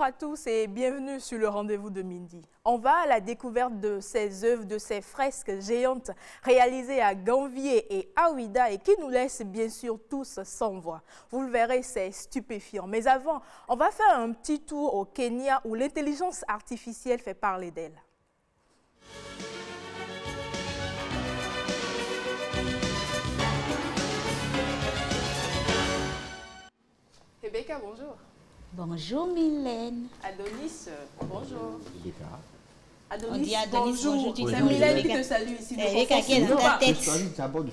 à tous et bienvenue sur le rendez-vous de Mindy. On va à la découverte de ces œuvres, de ces fresques géantes réalisées à Ganvié et à Ouida et qui nous laissent bien sûr tous sans voix. Vous le verrez, c'est stupéfiant. Mais avant, on va faire un petit tour au Kenya où l'intelligence artificielle fait parler d'elle. Rebecca, bonjour. Bonjour Mylène. Adonis, bonjour. On dit Adonis, bonjour. C'est Mylène qui te salue ici. Rebecca qui est dans ta tête. Je choisis d'abord de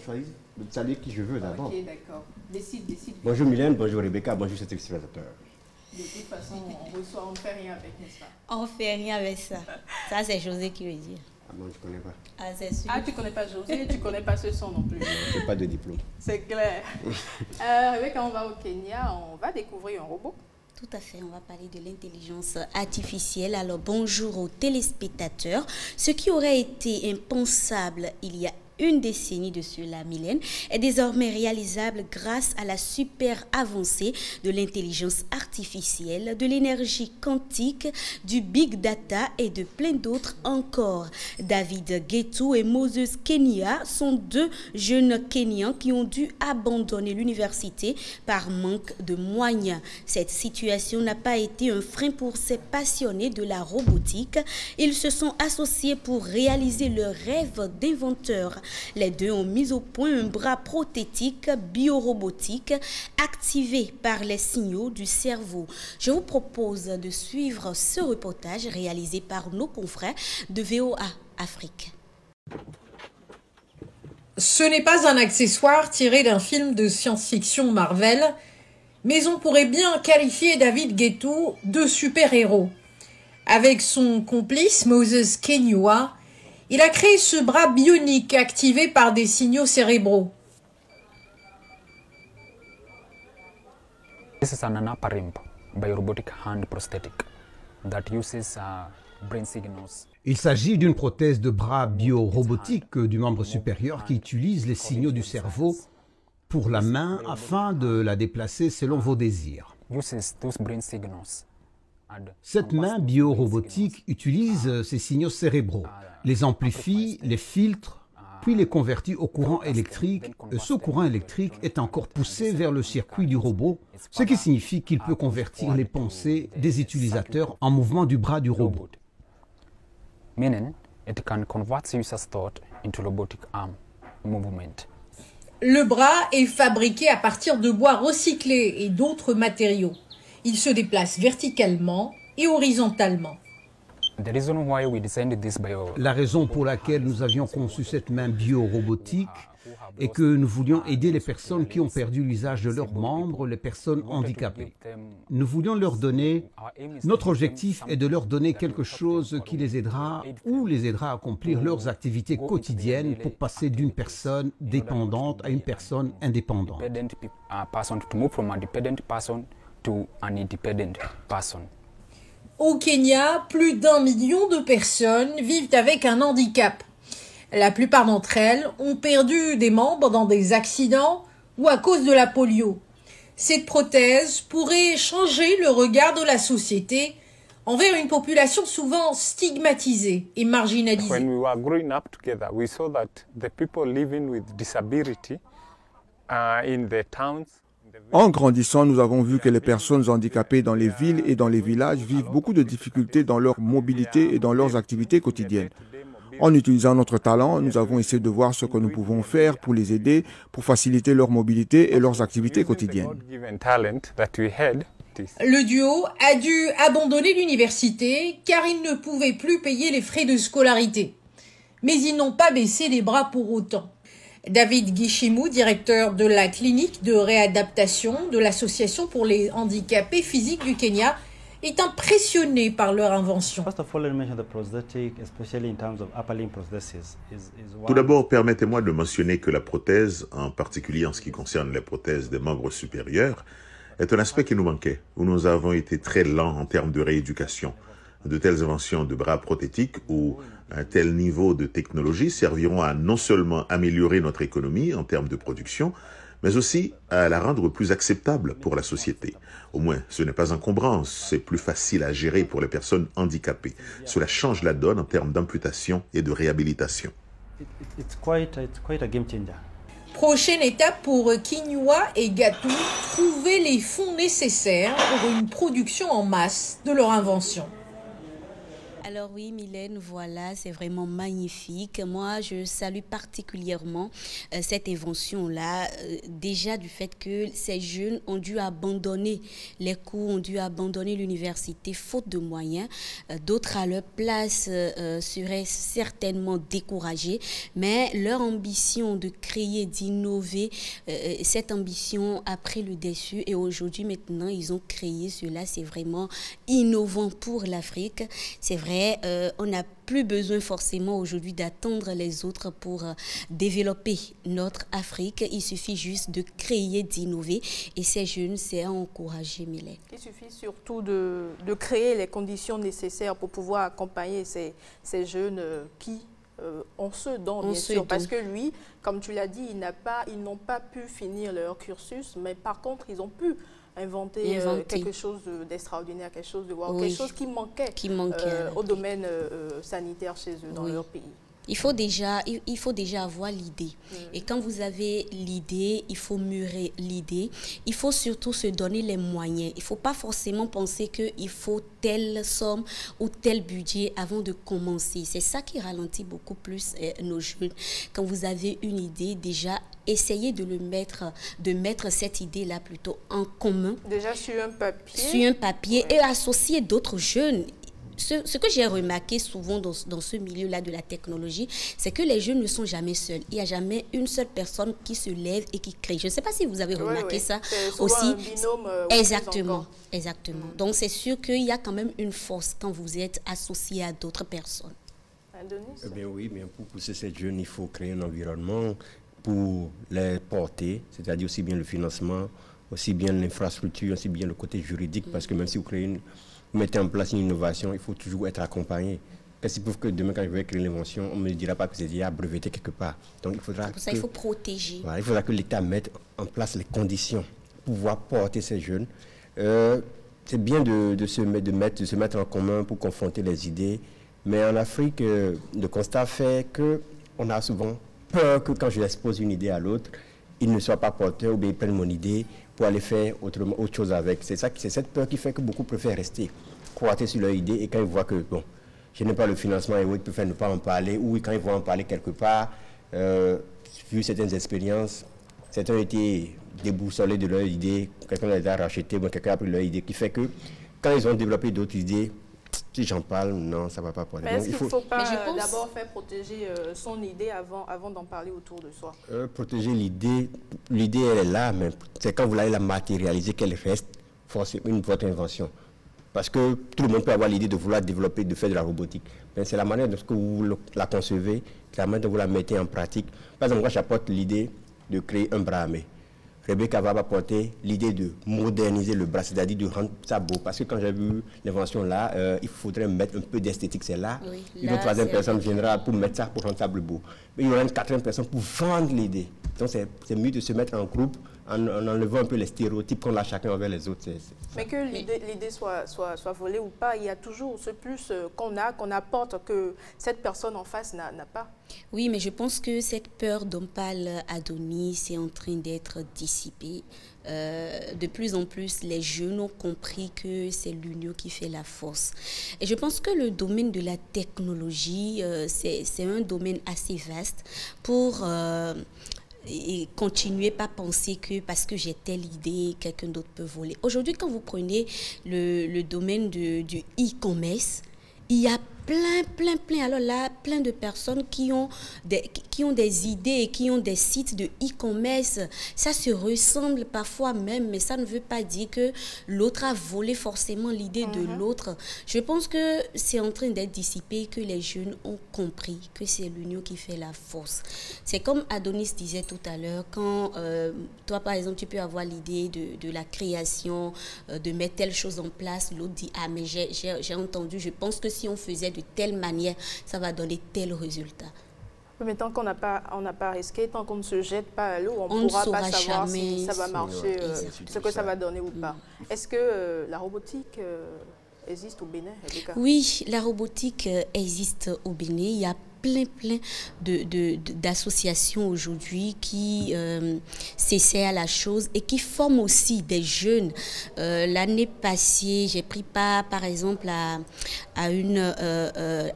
saluer qui je veux d'abord. Ok, d'accord. Décide. Bonjour Mylène, bonjour Rebecca, bonjour cet explicateur. De toute façon, on ne fait rien avec, n'est-ce pas? On fait rien avec ça. Ça, c'est José qui veut dire. Ah non, je ne connais pas. Ah, c'est sûr. Ah, tu ne connais pas José, tu ne connais pas ce son non plus. Je n'ai pas de diplôme. C'est clair. Rebecca, on va au Kenya, on va découvrir un robot. Tout à fait, on va parler de l'intelligence artificielle. Alors bonjour aux téléspectateurs. Ce qui aurait été impensable il y a une décennie de cela, Mylène, est désormais réalisable grâce à la super avancée de l'intelligence artificielle, de l'énergie quantique, du big data et de plein d'autres encore. David Getu et Moses Kenya sont deux jeunes Kenyans qui ont dû abandonner l'université par manque de moyens. Cette situation n'a pas été un frein pour ces passionnés de la robotique. Ils se sont associés pour réaliser leur rêve d'inventeur. Les deux ont mis au point un bras prothétique biorobotique activé par les signaux du cerveau. Je vous propose de suivre ce reportage réalisé par nos confrères de VOA Afrique. Ce n'est pas un accessoire tiré d'un film de science-fiction Marvel, mais on pourrait bien qualifier David Getu de super-héros. Avec son complice Moses Kenya, il a créé ce bras bionique activé par des signaux cérébraux. This is an upper limb biorobotic hand prosthetic that uses brain signals. Il s'agit d'une prothèse de bras biorobotique du membre supérieur qui utilise les signaux du cerveau pour la main afin de la déplacer selon vos désirs. Uses those brain signals. Cette main biorobotique utilise ces signaux cérébraux, les amplifie, les filtre, puis les convertit au courant électrique. Ce courant électrique est encore poussé vers le circuit du robot, ce qui signifie qu'il peut convertir les pensées des utilisateurs en mouvement du bras du robot. Meaning, it can convert user's thought into robotic arm movement. Le bras est fabriqué à partir de bois recyclé et d'autres matériaux. Il se déplace verticalement et horizontalement. La raison pour laquelle nous avions conçu cette main biorobotique est que nous voulions aider les personnes qui ont perdu l'usage de leurs membres, les personnes handicapées. Nous voulions leur donner, notre objectif est de leur donner quelque chose qui les aidera ou les aidera à accomplir leurs activités quotidiennes pour passer d'une personne dépendante à une personne indépendante. Au Kenya, plus d'1 million de personnes vivent avec un handicap. La plupart d'entre elles ont perdu des membres dans des accidents ou à cause de la polio. Cette prothèse pourrait changer le regard de la société envers une population souvent stigmatisée et marginalisée. When we were growing up together, we saw that the people living with disability in the towns. En grandissant, nous avons vu que les personnes handicapées dans les villes et dans les villages vivent beaucoup de difficultés dans leur mobilité et dans leurs activités quotidiennes. En utilisant notre talent, nous avons essayé de voir ce que nous pouvons faire pour les aider, pour faciliter leur mobilité et leurs activités quotidiennes. Le duo a dû abandonner l'université car ils ne pouvaient plus payer les frais de scolarité. Mais ils n'ont pas baissé les bras pour autant. David Gishimu, directeur de la clinique de réadaptation de l'Association pour les handicapés physiques du Kenya, est impressionné par leur invention. Tout d'abord, permettez-moi de mentionner que la prothèse, en particulier en ce qui concerne les prothèses des membres supérieurs, est un aspect qui nous manquait, où nous avons été très lents en termes de rééducation. De telles inventions de bras prothétiques ou un tel niveau de technologie serviront à non seulement améliorer notre économie en termes de production, mais aussi à la rendre plus acceptable pour la société. Au moins, ce n'est pas encombrant, c'est plus facile à gérer pour les personnes handicapées. Cela change la donne en termes d'amputation et de réhabilitation. It's quite a game changer. Prochaine étape pour Kinyua et Gatou, trouver les fonds nécessaires pour une production en masse de leur invention. Alors oui, Mylène, voilà, c'est vraiment magnifique. Moi, je salue particulièrement cette invention-là, déjà du fait que ces jeunes ont dû abandonner les cours, ont dû abandonner l'université faute de moyens. D'autres à leur place seraient certainement découragés, mais leur ambition de créer, d'innover, cette ambition a pris le dessus et aujourd'hui, maintenant, ils ont créé cela. C'est vraiment innovant pour l'Afrique. C'est vrai. On n'a plus besoin forcément aujourd'hui d'attendre les autres pour développer notre Afrique. Il suffit juste de créer, d'innover. Et ces jeunes, c'est à encourager, Mylène. Il suffit surtout de créer les conditions nécessaires pour pouvoir accompagner ces jeunes qui ont ce don, bien sûr. Parce que lui, comme tu l'as dit, ils n'ont pas pu finir leur cursus, mais par contre, ils ont pu inventer quelque chose d'extraordinaire, quelque chose de wow, quelque chose qui manquait au domaine sanitaire chez eux, dans leur pays. Il faut déjà avoir l'idée. Et quand vous avez l'idée, il faut mûrir l'idée. Il faut surtout se donner les moyens. Il ne faut pas forcément penser qu'il faut telle somme ou tel budget avant de commencer. C'est ça qui ralentit beaucoup plus nos jeunes. Quand vous avez une idée, déjà, essayez de mettre cette idée-là plutôt en commun. Déjà sur un papier. Sur un papier et associer d'autres jeunes. Ce que j'ai remarqué souvent dans ce milieu-là de la technologie, c'est que les jeunes ne sont jamais seuls. Il n'y a jamais une seule personne qui se lève et qui crée. Je ne sais pas si vous avez remarqué ça aussi. Un binôme, exactement. Donc c'est sûr qu'il y a quand même une force quand vous êtes associé à d'autres personnes. Eh bien oui, mais pour pousser ces jeunes, il faut créer un environnement pour les porter, c'est-à-dire aussi bien le financement, aussi bien l'infrastructure, aussi bien le côté juridique, parce que même si vous mettez en place une innovation, il faut toujours être accompagné. Qu'est-ce qui prouve que demain, quand je vais créer l'invention, on ne me dira pas que c'est déjà breveté quelque part. Donc, il faudra pour ça, il faut protéger. Voilà, il faudra que l'État mette en place les conditions pour pouvoir porter ces jeunes. C'est bien de se mettre en commun pour confronter les idées, mais en Afrique, le constat fait qu'on a souvent peur que quand je expose une idée à l'autre, il ne soit pas porteur ou bien ils prennent mon idée pour aller faire autre chose avec. C'est cette peur qui fait que beaucoup préfèrent rester croître sur leur idée et quand ils voient que, bon, je n'ai pas le financement et ils préfèrent ne pas en parler ou quand ils vont en parler quelque part, vu certaines expériences, certains ont été déboussolés de leur idée, quelqu'un les a rachetés, bon, quelqu'un a pris leur idée, qui fait que quand ils ont développé d'autres idées, si j'en parle, non, ça ne va pas pour les gens. Mais est-ce qu'il ne faut pas d'abord faire protéger son idée avant d'en parler autour de soi? Protéger l'idée, elle est là, mais c'est quand vous allez la matérialiser qu'elle reste forcément votre invention. Parce que tout le monde peut avoir l'idée de vouloir développer, de faire de la robotique. Mais c'est la manière dont vous la concevez, c'est la manière dont vous la mettez en pratique. Par exemple, moi, j'apporte l'idée de créer un bras armé. Rebecca va apporter l'idée de moderniser le bras, c'est-à-dire de rendre ça beau. Parce que quand j'ai vu l'invention là, il faudrait mettre un peu d'esthétique, c'est là. Oui, une troisième personne viendra pour mettre ça, pour rendre ça plus beau. Mais il y aura une quatrième personne pour vendre l'idée. Donc c'est mieux de se mettre en groupe en enlevant un peu les stéréotypes qu'on a chacun envers les autres. Mais que l'idée soit volée ou pas, il y a toujours ce plus qu'on apporte que cette personne en face n'a pas. Oui, mais je pense que cette peur dont parle Adonis est en train d'être dissipée. De plus en plus, les jeunes ont compris que c'est l'union qui fait la force. Et je pense que le domaine de la technologie, c'est un domaine assez vaste pour... et continuez pas à penser que parce que j'ai telle idée, quelqu'un d'autre peut voler. Aujourd'hui, quand vous prenez le domaine du e-commerce, il y a plein, alors là, plein de personnes qui ont des idées et qui ont des sites de e-commerce. Ça se ressemble parfois même, mais ça ne veut pas dire que l'autre a volé forcément l'idée de l'autre. Je pense que c'est en train d'être dissipé, que les jeunes ont compris que c'est l'union qui fait la force. C'est comme Adonis disait tout à l'heure, quand toi, par exemple, tu peux avoir l'idée de la création, de mettre telle chose en place, l'autre dit « Ah, mais j'ai entendu, je pense que si on faisait de telle manière, ça va donner tel résultat. » Mais tant qu'on n'a pas risqué, tant qu'on ne se jette pas à l'eau, on ne pourra pas savoir si ça va marcher, ce que ça va donner ou pas. Est-ce que la robotique existe au Bénin, Rebecca? Oui, la robotique existe au Bénin. Il y a plein d'associations aujourd'hui qui s'essaient à la chose et qui forment aussi des jeunes. L'année passée, j'ai pris part, par exemple, à une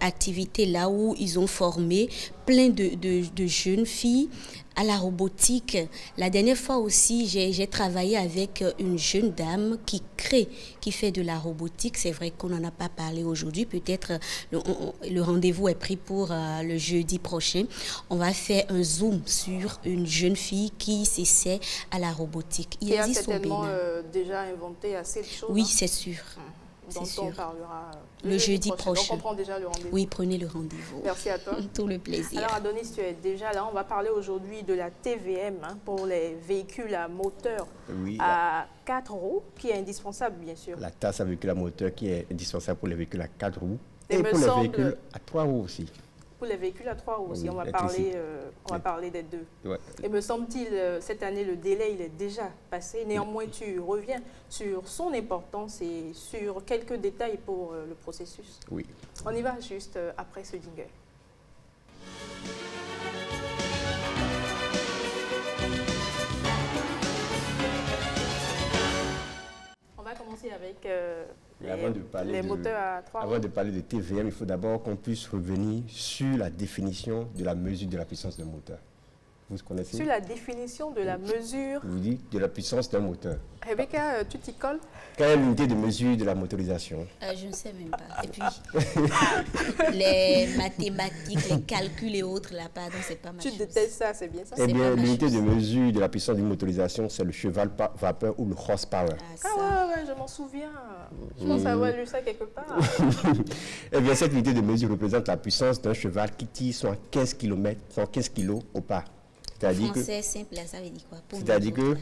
activité là où ils ont formé plein de jeunes filles à la robotique. La dernière fois aussi, j'ai travaillé avec une jeune dame qui fait de la robotique. C'est vrai qu'on n'en a pas parlé aujourd'hui. Peut-être le rendez-vous est pris pour le jeudi prochain. On va faire un zoom sur une jeune fille qui s'essaie à la robotique. Il a certainement déjà inventé assez de choses. Oui, c'est sûr. dont on parlera le jeudi prochain. Donc on prend déjà le rendez-vous. Oui, prenez le rendez-vous. Merci à toi. Tout le plaisir. Alors Adonis, tu es déjà là. On va parler aujourd'hui de la TVM pour les véhicules à moteur à 4 roues, qui est indispensable bien sûr. La taxe à véhicule à moteur qui est indispensable pour les véhicules à 4 roues et pour les véhicules à 3 roues aussi. Pour les véhicules à 3 roues aussi, oui, on va parler des deux. Ouais. Et me semble-t-il, cette année, le délai il est déjà passé. Néanmoins, tu reviens sur son importance et sur quelques détails pour le processus. Oui. On y va juste après ce jingle. On va commencer avec les moteurs à 3 roues. Avant de parler de TVM, il faut d'abord qu'on puisse revenir sur la définition de la mesure de la puissance d'un moteur. Vous connaissez? Sur la définition de la mesure... Vous dites de la puissance d'un moteur. Rebecca, tu t'y colles? Quelle est l'unité de mesure de la motorisation? Je ne sais même pas. Et puis, les mathématiques, les calculs et autres, là, pardon, c'est pas ma chose. Tu détestes ça, c'est bien ça? Eh bien, l'unité de mesure de la puissance d'une motorisation, c'est le cheval vapeur ou le horsepower. Ouais, je m'en souviens. Je pense avoir lu ça quelque part. Eh bien, cette unité de mesure représente la puissance d'un cheval qui tire 115 kg au pas. Français simple, ça veut dire quoi? C'est-à-dire que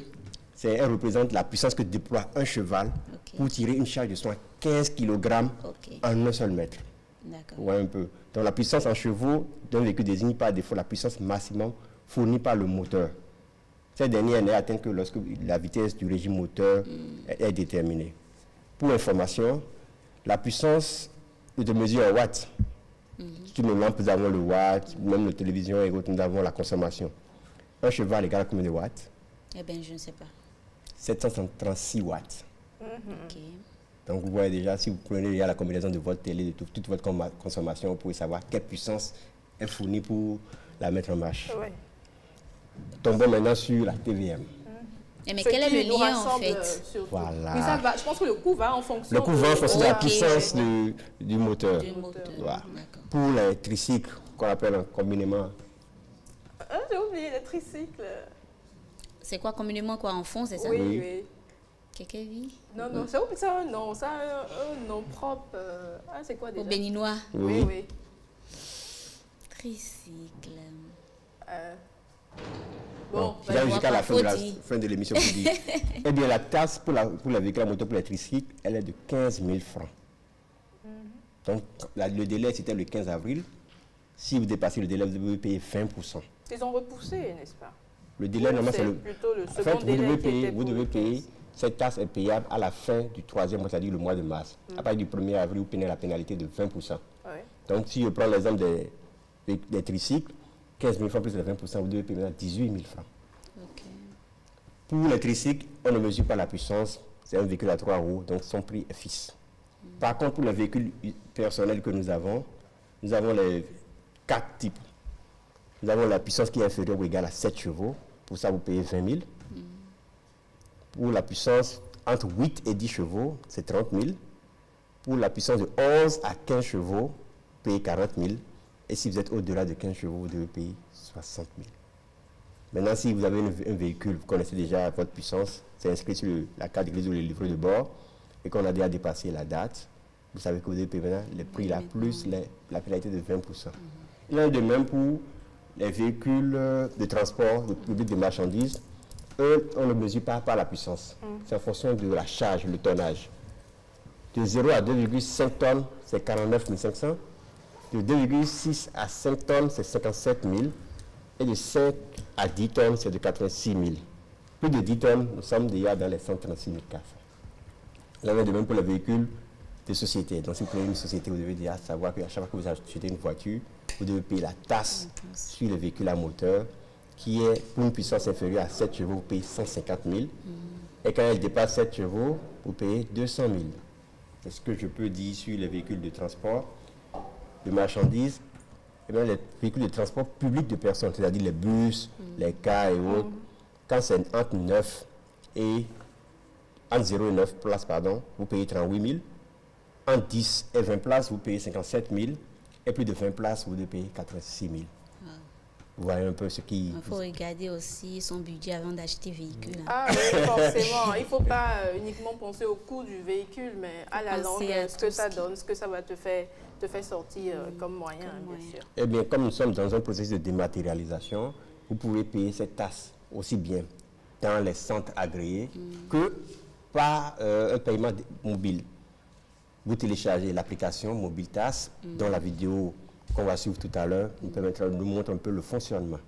elle représente la puissance que déploie un cheval pour tirer une charge de 115 kg en un seul mètre. D'accord. Ouais, un peu. Donc la puissance en chevaux d'un véhicule désigne par défaut la puissance maximum fournie par le moteur. Cette dernière n'est atteinte que lorsque la vitesse du régime moteur est déterminée. Pour information, la puissance de mesure en watts. Sur nos lampes, nous avons le watt, même nos télévisions et autres, nous avons la consommation. Un cheval égale à combien de watts? Eh bien, je ne sais pas. 736 watts. Ok. Donc, vous voyez déjà, si vous prenez la combinaison de votre télé, de toute votre consommation, vous pouvez savoir quelle puissance est fournie pour la mettre en marche. Ouais. Tombons maintenant sur la TVM. Mais quel est le lien en fait? Voilà. Oui, ça va. Je pense que le coût va en fonction. Le coût va en fonction de la puissance du moteur. Voilà. Pour les tricycles, qu'on appelle communément. J'ai oublié les tricycles. C'est quoi communément quoi en fond, c'est ça? Oui. Kekevi? Non, c'est un nom, ça un nom propre. C'est quoi déjà? Au béninois? Oui. Tricycle. Bon, jusqu'à la fin de l'émission pour dire. Eh bien, la taxe pour la véhicule à moteur pour les tricycles, elle est de 15 000 francs. Donc, le délai, c'était le 15 avril. Si vous dépassez le délai, vous devez payer 20%. Ils ont repoussé, n'est-ce pas? Le délai, normalement, c'est plutôt le second en fait, délai. vous devez payer. Cette taxe est payable à la fin du 3e mois, c'est-à-dire le mois de mars. À partir du 1er avril, vous payez la pénalité de 20%. Donc, si je prends l'exemple des tricycles, 15 000 francs plus les 20%, vous devez payer maintenant 18 000 francs. Pour les tricycles, on ne mesure pas la puissance. C'est un véhicule à 3 roues, donc son prix est fixe. Par contre, pour les véhicules personnels que nous avons les 4 types. Nous avons la puissance qui est inférieure ou égale à 7 chevaux. Pour ça, vous payez 20 000. Pour la puissance entre 8 et 10 chevaux, c'est 30 000. Pour la puissance de 11 à 15 chevaux, vous payez 40 000. Et si vous êtes au-delà de 15 chevaux, vous devez payer 60 000. Maintenant, si vous avez un véhicule, vous connaissez déjà votre puissance, c'est inscrit sur la carte grise ou le livret de bord, et qu'on a déjà dépassé la date, vous savez que vous devez payer maintenant le prix là, plus la pénalité de 20%. Il en est de même pour les véhicules de transport, de public de marchandises. Eux, on ne mesure pas par la puissance. C'est en fonction de la charge, le tonnage. De 0 à 2,5 tonnes, c'est 49 500. De 2,6 à 5 tonnes, c'est 57 000. Et de 5 à 10 tonnes, c'est de 86 000. Plus de 10 tonnes, nous sommes déjà dans les 136 000 CAF. Là, on est de même pour les véhicules de société. Donc, si vous prenez une société, vous devez déjà savoir qu'à chaque fois que vous achetez une voiture, vous devez payer la taxe sur le véhicule à moteur, qui est pour une puissance inférieure à 7 chevaux, vous payez 150 000. Et quand elle dépasse 7 chevaux, vous payez 200 000. C'est ce que je peux dire sur les véhicules de transport de marchandises. Et bien, les véhicules de transport public de personnes, c'est-à-dire les bus, les cars et autres, quand c'est entre 9 et entre 0 et 9 places, pardon, vous payez 38 000. Entre 10 et 20 places, vous payez 57 000. Et plus de 20 places, vous devez payer 86 000. Vous voyez un peu ce qui... Il faut regarder aussi son budget avant d'acheter véhicule. Ah oui, forcément. Il ne faut pas uniquement penser au coût du véhicule, mais à la longue, ce que ça donne, ce que ça va te faire sortir comme moyen, bien sûr. Eh bien, comme nous sommes dans un processus de dématérialisation, vous pouvez payer cette taxe aussi bien dans les centres agréés que par un paiement mobile. Vous téléchargez l'application Mobile Tax, dont la vidéo qu'on va suivre tout à l'heure nous montre un peu le fonctionnement.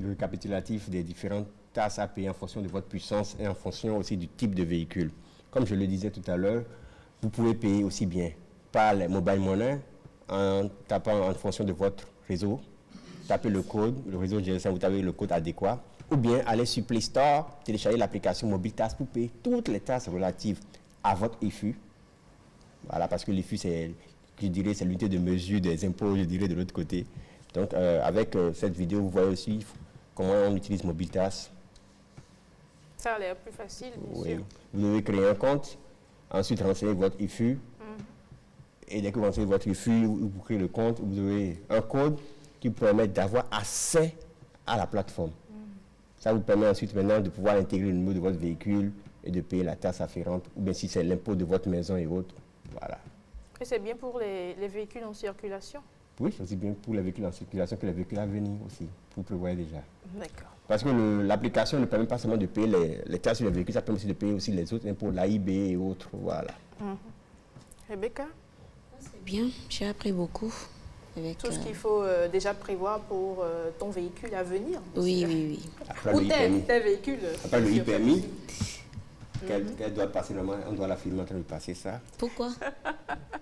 Récapitulatif des différentes taxes à payer en fonction de votre puissance et en fonction aussi du type de véhicule. Comme je le disais tout à l'heure, vous pouvez payer aussi bien par les mobile money en tapant en fonction de votre réseau, tapez le code, le réseau GSM, vous tapez le code adéquat, ou bien aller sur Play Store, télécharger l'application Mobile Tax pour payer toutes les taxes relatives à votre IFU. Voilà, parce que l'IFU, c'est, je dirais, c'est l'unité de mesure des impôts, je dirais, de l'autre côté. Donc, avec cette vidéo, vous voyez aussi comment on utilise Mobile Tax. Ça a l'air plus facile, bien sûr. Vous devez créer un compte, ensuite renseigner votre IFU. Et dès que vous renseignez votre IFU, vous créez le compte, vous avez un code qui vous permet d'avoir accès à la plateforme. Ça vous permet ensuite maintenant de pouvoir intégrer le numéro de votre véhicule et de payer la taxe afférente, ou bien si c'est l'impôt de votre maison et autres. Voilà. Et c'est bien pour les véhicules en circulation? Oui, c'est aussi bien pour les véhicules en circulation que les véhicules à venir aussi. Vous prévoyez déjà. D'accord. Parce que l'application ne permet pas seulement de payer les taxes sur les véhicules, ça permet aussi de payer aussi les autres impôts, l'AIB et autres. Voilà. Rebecca? C'est bien, j'ai appris beaucoup. Avec, tout ce qu'il faut déjà prévoir pour ton véhicule à venir. Oui, oui, oui. Ou tes véhicules. Après le e-permis, qu'elle doit passer normalement, on doit la filmer en train de passer ça. Pourquoi?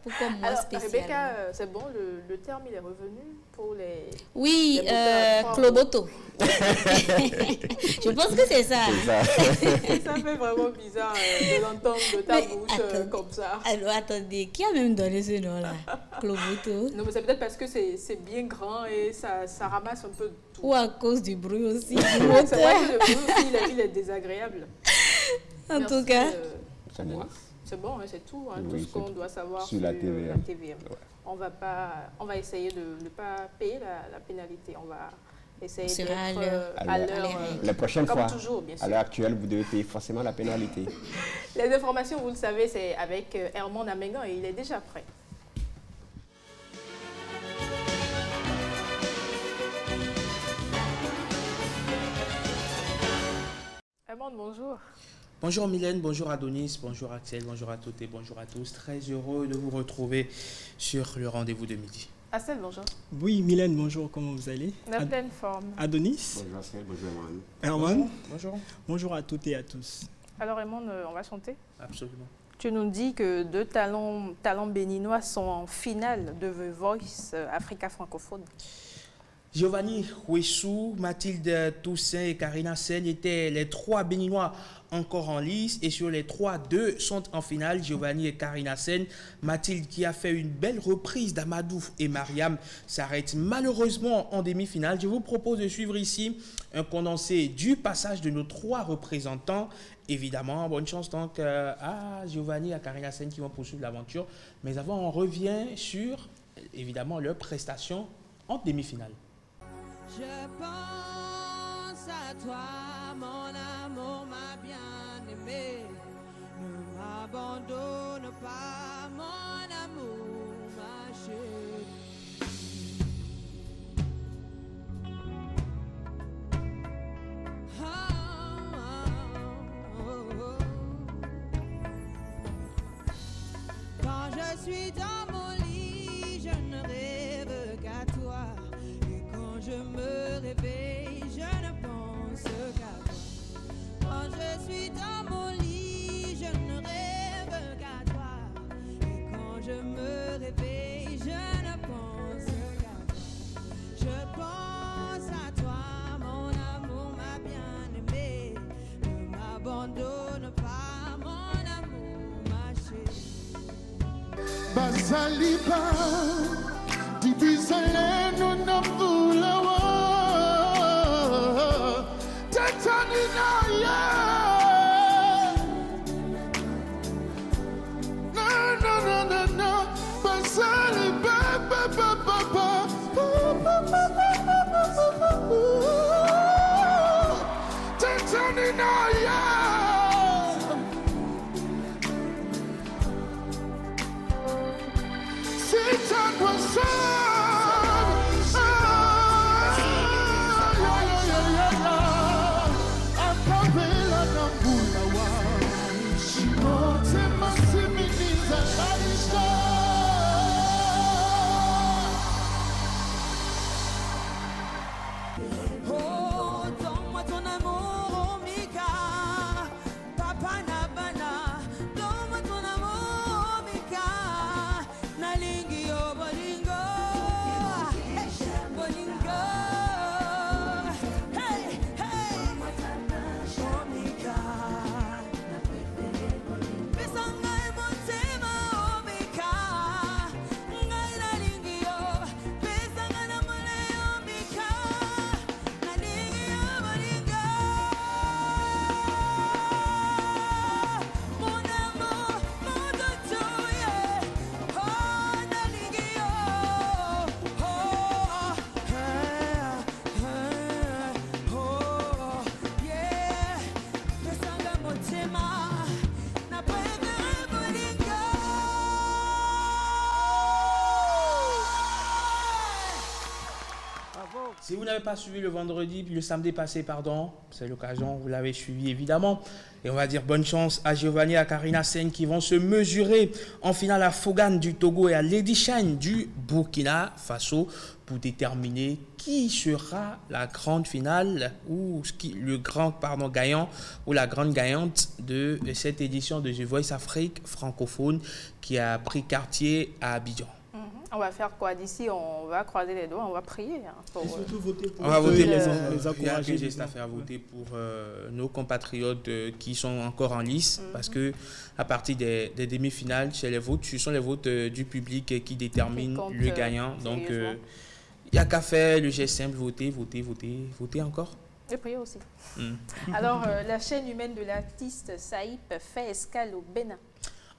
Pourquoi moi alors, spécialement? Rebecca, c'est bon, le terme il est revenu pour les... Oui, Cloboto. Je pense que c'est ça. Ça fait vraiment bizarre de l'entendre de ta bouche comme ça. Alors attendez, qui a même donné ce nom-là? Cloboto? Non, mais c'est peut-être parce que c'est bien grand et ça ramasse un peu de tout. Ou à cause du bruit aussi. C'est vrai que le bruit aussi, il est désagréable. En tout cas, c'est bon, hein, c'est tout, hein, oui, tout ce qu'on doit savoir sur la TVM. Ouais. On va essayer de ne pas payer la pénalité. On va essayer d'être à l'heure. La prochaine fois, toujours, bien sûr. À l'heure actuelle, vous devez payer forcément la pénalité. Les informations, vous le savez, c'est avec Herman Amengan et il est déjà prêt. Herman, bonjour. Bonjour Mylène, bonjour Adonis, bonjour Axel, bonjour à toutes et bonjour à tous. Très heureux de vous retrouver sur le rendez-vous de midi. Axel, bonjour. Oui, Mylène, bonjour, comment vous allez? En pleine forme. Adonis? Bonjour Axel, bonjour Herman. Bonjour. Bonjour à toutes et à tous. Alors Herman, on va chanter? Absolument. Tu nous dis que deux talents béninois sont en finale de The Voice Africa francophone. Giovanni Huessou, Mathilde Toussaint et Karina Sen étaient les 3 béninois encore en lice. Et sur les 3, 2 sont en finale, Giovanni et Karina Sen. Mathilde, qui a fait une belle reprise d'Amadou et Mariam, s'arrête malheureusement en demi-finale. Je vous propose de suivre ici un condensé du passage de nos 3 représentants. Évidemment, bonne chance donc à Giovanni et à Karina Sen qui vont poursuivre l'aventure. Mais avant, on revient sur, évidemment, leurs prestations en demi-finale. Je pense à toi, mon amour, ma bien-aimée. Ne m'abandonne pas, mon amour, ma chérie. Oh, oh, oh, oh. Quand je suis dans mon lit, je ne rêve qu'à toi. Je me réveille, je ne pense qu'à toi. Quand je suis dans mon lit, je ne rêve qu'à toi. Et quand je me réveille, je ne pense qu'à toi. Je pense à toi, mon amour, ma bien-aimée. Ne m'abandonne pas, mon amour, ma chérie. Basaliba, Dibisale, non nambulawa, Tatanina, no, no, no, no, no, Basaliba, ba, ba, ba, ba, Tatanina, Satan was Si vous n'avez pas suivi le samedi passé, pardon, c'est l'occasion, vous l'avez suivi évidemment. Et on va dire bonne chance à Giovanni et à Karina Sen qui vont se mesurer en finale à Fogan du Togo et à Lady Shine du Burkina Faso pour déterminer qui sera la grande finale ou le grand gagnant ou la grande gagnante de cette édition de The Voice Afrique francophone qui a pris quartier à Abidjan. On va faire quoi d'ici? On va croiser les doigts, on va prier. Et surtout voter pour les encourager. Il y a un geste à faire voter pour nos compatriotes qui sont encore en lice parce que à partir des demi-finales, c'est les votes, ce sont les votes du public qui déterminent le gagnant. Donc, il n'y a qu'à faire le geste simple, voter encore. Et prier aussi. Alors, la chaîne humaine de l'artiste Saïp fait escale au Bénin.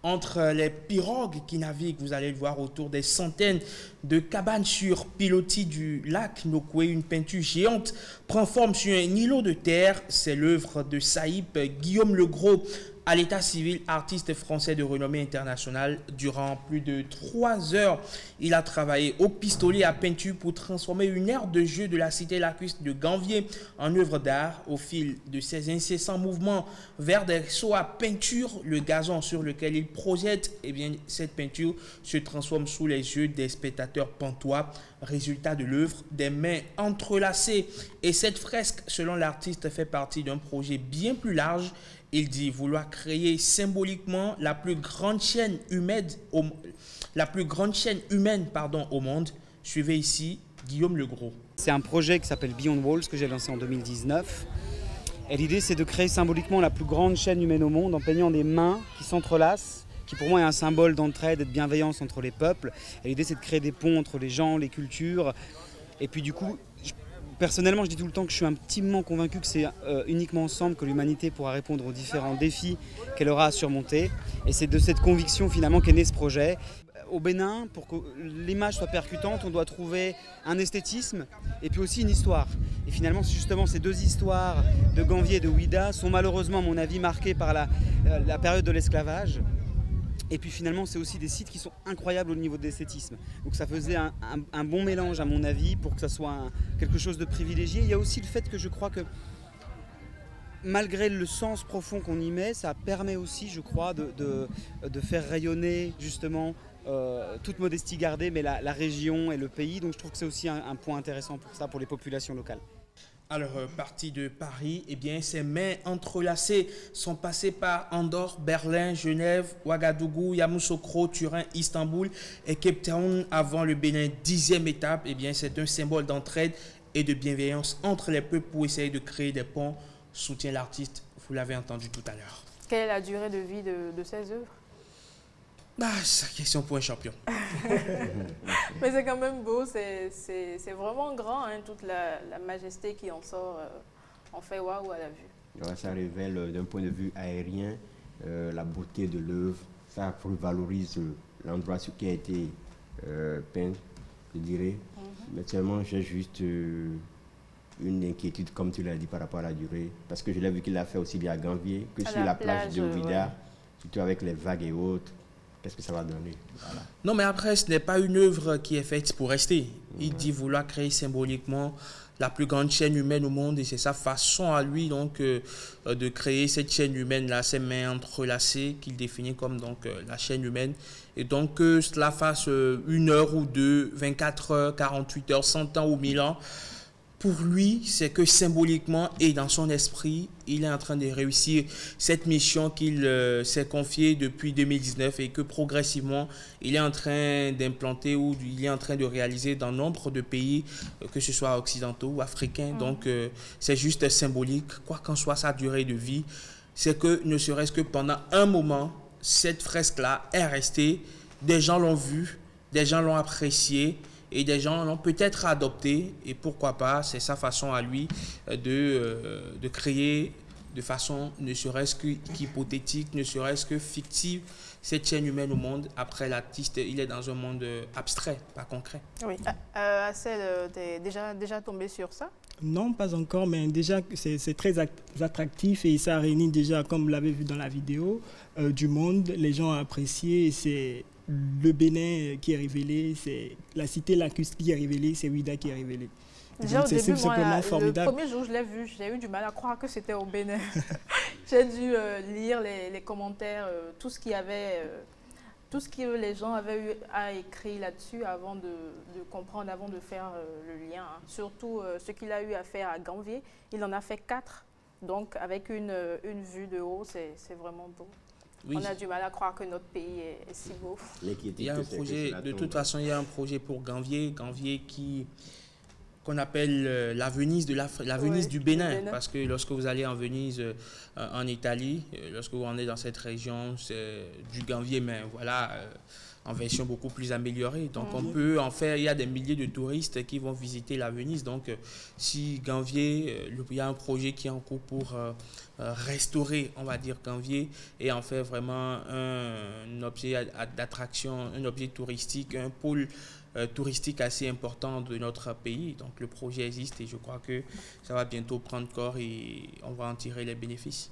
Entre les pirogues qui naviguent, vous allez le voir, autour des centaines de cabanes sur pilotis du lac Nokoué, une peinture géante prend forme sur un îlot de terre. C'est l'œuvre de Saïp Guillaume Legros, à l'état civil, artiste français de renommée internationale. Durant plus de 3 heures, il a travaillé au pistolet à peinture pour transformer une aire de jeu de la cité lacustre de Ganvier en œuvre d'art. Au fil de ses incessants mouvements vers des seaux à peinture, le gazon sur lequel il projette, cette peinture se transforme sous les yeux des spectateurs pantois. Résultat de l'œuvre, des mains entrelacées. Et cette fresque, selon l'artiste, fait partie d'un projet bien plus large. Il dit vouloir créer symboliquement la plus grande chaîne humaine au monde. Suivez ici Guillaume Legros. C'est un projet qui s'appelle Beyond Walls que j'ai lancé en 2019. Et l'idée, c'est de créer symboliquement la plus grande chaîne humaine au monde en peignant des mains qui s'entrelacent, qui pour moi est un symbole d'entraide et de bienveillance entre les peuples. Et l'idée, c'est de créer des ponts entre les gens, les cultures. Et puis du coup, personnellement, je dis tout le temps que je suis intimement convaincu que c'est uniquement ensemble que l'humanité pourra répondre aux différents défis qu'elle aura à surmonter. Et c'est de cette conviction finalement qu'est né ce projet. Au Bénin, pour que l'image soit percutante, on doit trouver un esthétisme et puis aussi une histoire. Et finalement, justement, ces deux histoires de Ganvié et de Ouida sont malheureusement, à mon avis, marquées par la période de l'esclavage. Et puis finalement, c'est aussi des sites qui sont incroyables au niveau de l'esthétisme. Donc ça faisait un bon mélange, à mon avis, pour que ça soit quelque chose de privilégié. Il y a aussi le fait que je crois que, malgré le sens profond qu'on y met, ça permet aussi, je crois, de faire rayonner, justement, toute modestie gardée, mais la région et le pays. Donc je trouve que c'est aussi un point intéressant pour ça, pour les populations locales. Alors, parti de Paris, eh bien, ces mains entrelacées sont passées par Andorre, Berlin, Genève, Ouagadougou, Yamoussoukro, Turin, Istanbul et Cape Town avant le Bénin. 10e étape, eh bien, c'est un symbole d'entraide et de bienveillance entre les peuples pour essayer de créer des ponts, soutient l'artiste. Vous l'avez entendu tout à l'heure. Quelle est la durée de vie de ces œuvres? C'est une question pour un champion. Mais c'est quand même beau, c'est vraiment grand, hein, toute la majesté qui en sort. On fait waouh à la vue. Ouais, ça révèle d'un point de vue aérien la beauté de l'œuvre. Ça revalorise l'endroit sur qui a été peint, je dirais. Mais seulement, j'ai juste une inquiétude, comme tu l'as dit, par rapport à la durée. Parce que je l'ai vu qu'il l'a fait aussi bien à Ganvié que sur la plage de Ouida, surtout avec les vagues et autres. Qu'est-ce que ça va donner? Voilà. Non, mais après, ce n'est pas une œuvre qui est faite pour rester. Il dit vouloir créer symboliquement la plus grande chaîne humaine au monde et c'est sa façon à lui donc de créer cette chaîne humaine-là, ces mains entrelacées qu'il définit comme donc la chaîne humaine. Et donc que cela fasse 1 heure ou 2, 24 heures, 48 heures, 100 ans ou 1000 ans, pour lui, c'est que symboliquement et dans son esprit, il est en train de réussir cette mission qu'il s'est confiée depuis 2019 et que progressivement, il est en train d'implanter ou il est en train de réaliser dans nombre de pays, que ce soit occidentaux ou africains. Donc, c'est juste symbolique, quoi qu'en soit sa durée de vie. C'est que ne serait-ce que pendant un moment, cette fresque-là est restée, des gens l'ont vue, des gens l'ont appréciée, et des gens l'ont peut-être adopté, et pourquoi pas, c'est sa façon à lui de créer de façon ne serait-ce qu'hypothétique, ne serait-ce que fictive, cette chaîne humaine au monde. Après, l'artiste, il est dans un monde abstrait, pas concret. Oui. Assel, t'es déjà tombé sur ça? Non, pas encore, mais déjà, c'est très attractif et ça réunit déjà, comme vous l'avez vu dans la vidéo, du monde. Les gens ont apprécié, c'est le Bénin qui est révélé, c'est la cité lacustre qui est révélée, c'est Ouida qui est révélé. Déjà au début, moi, formidable. Le premier jour où je l'ai vu, j'ai eu du mal à croire que c'était au Bénin. J'ai dû lire les commentaires, tout ce que les gens avaient eu à écrire là-dessus avant de comprendre, avant de faire le lien. Hein. Surtout ce qu'il a eu à faire à Ganvié, il en a fait 4. Donc avec une vue de haut, c'est vraiment beau. Oui. On a du mal à croire que notre pays est si beau. Il y a un projet, de toute façon, il y a un projet pour Ganvié qu'on appelle la Venise du Bénin, parce que lorsque vous allez en Venise, en Italie, lorsque vous en êtes dans cette région, c'est du Ganvié, mais voilà, en version beaucoup plus améliorée. Donc on peut en faire, il y a des milliers de touristes qui vont visiter la Venise. Donc si Ganvié, il y a un projet qui est en cours pour restaurer, on va dire, Ganvié et en faire vraiment un objet d'attraction, un objet touristique, un pôle touristique assez important de notre pays. Donc le projet existe et je crois que ça va bientôt prendre corps et on va en tirer les bénéfices.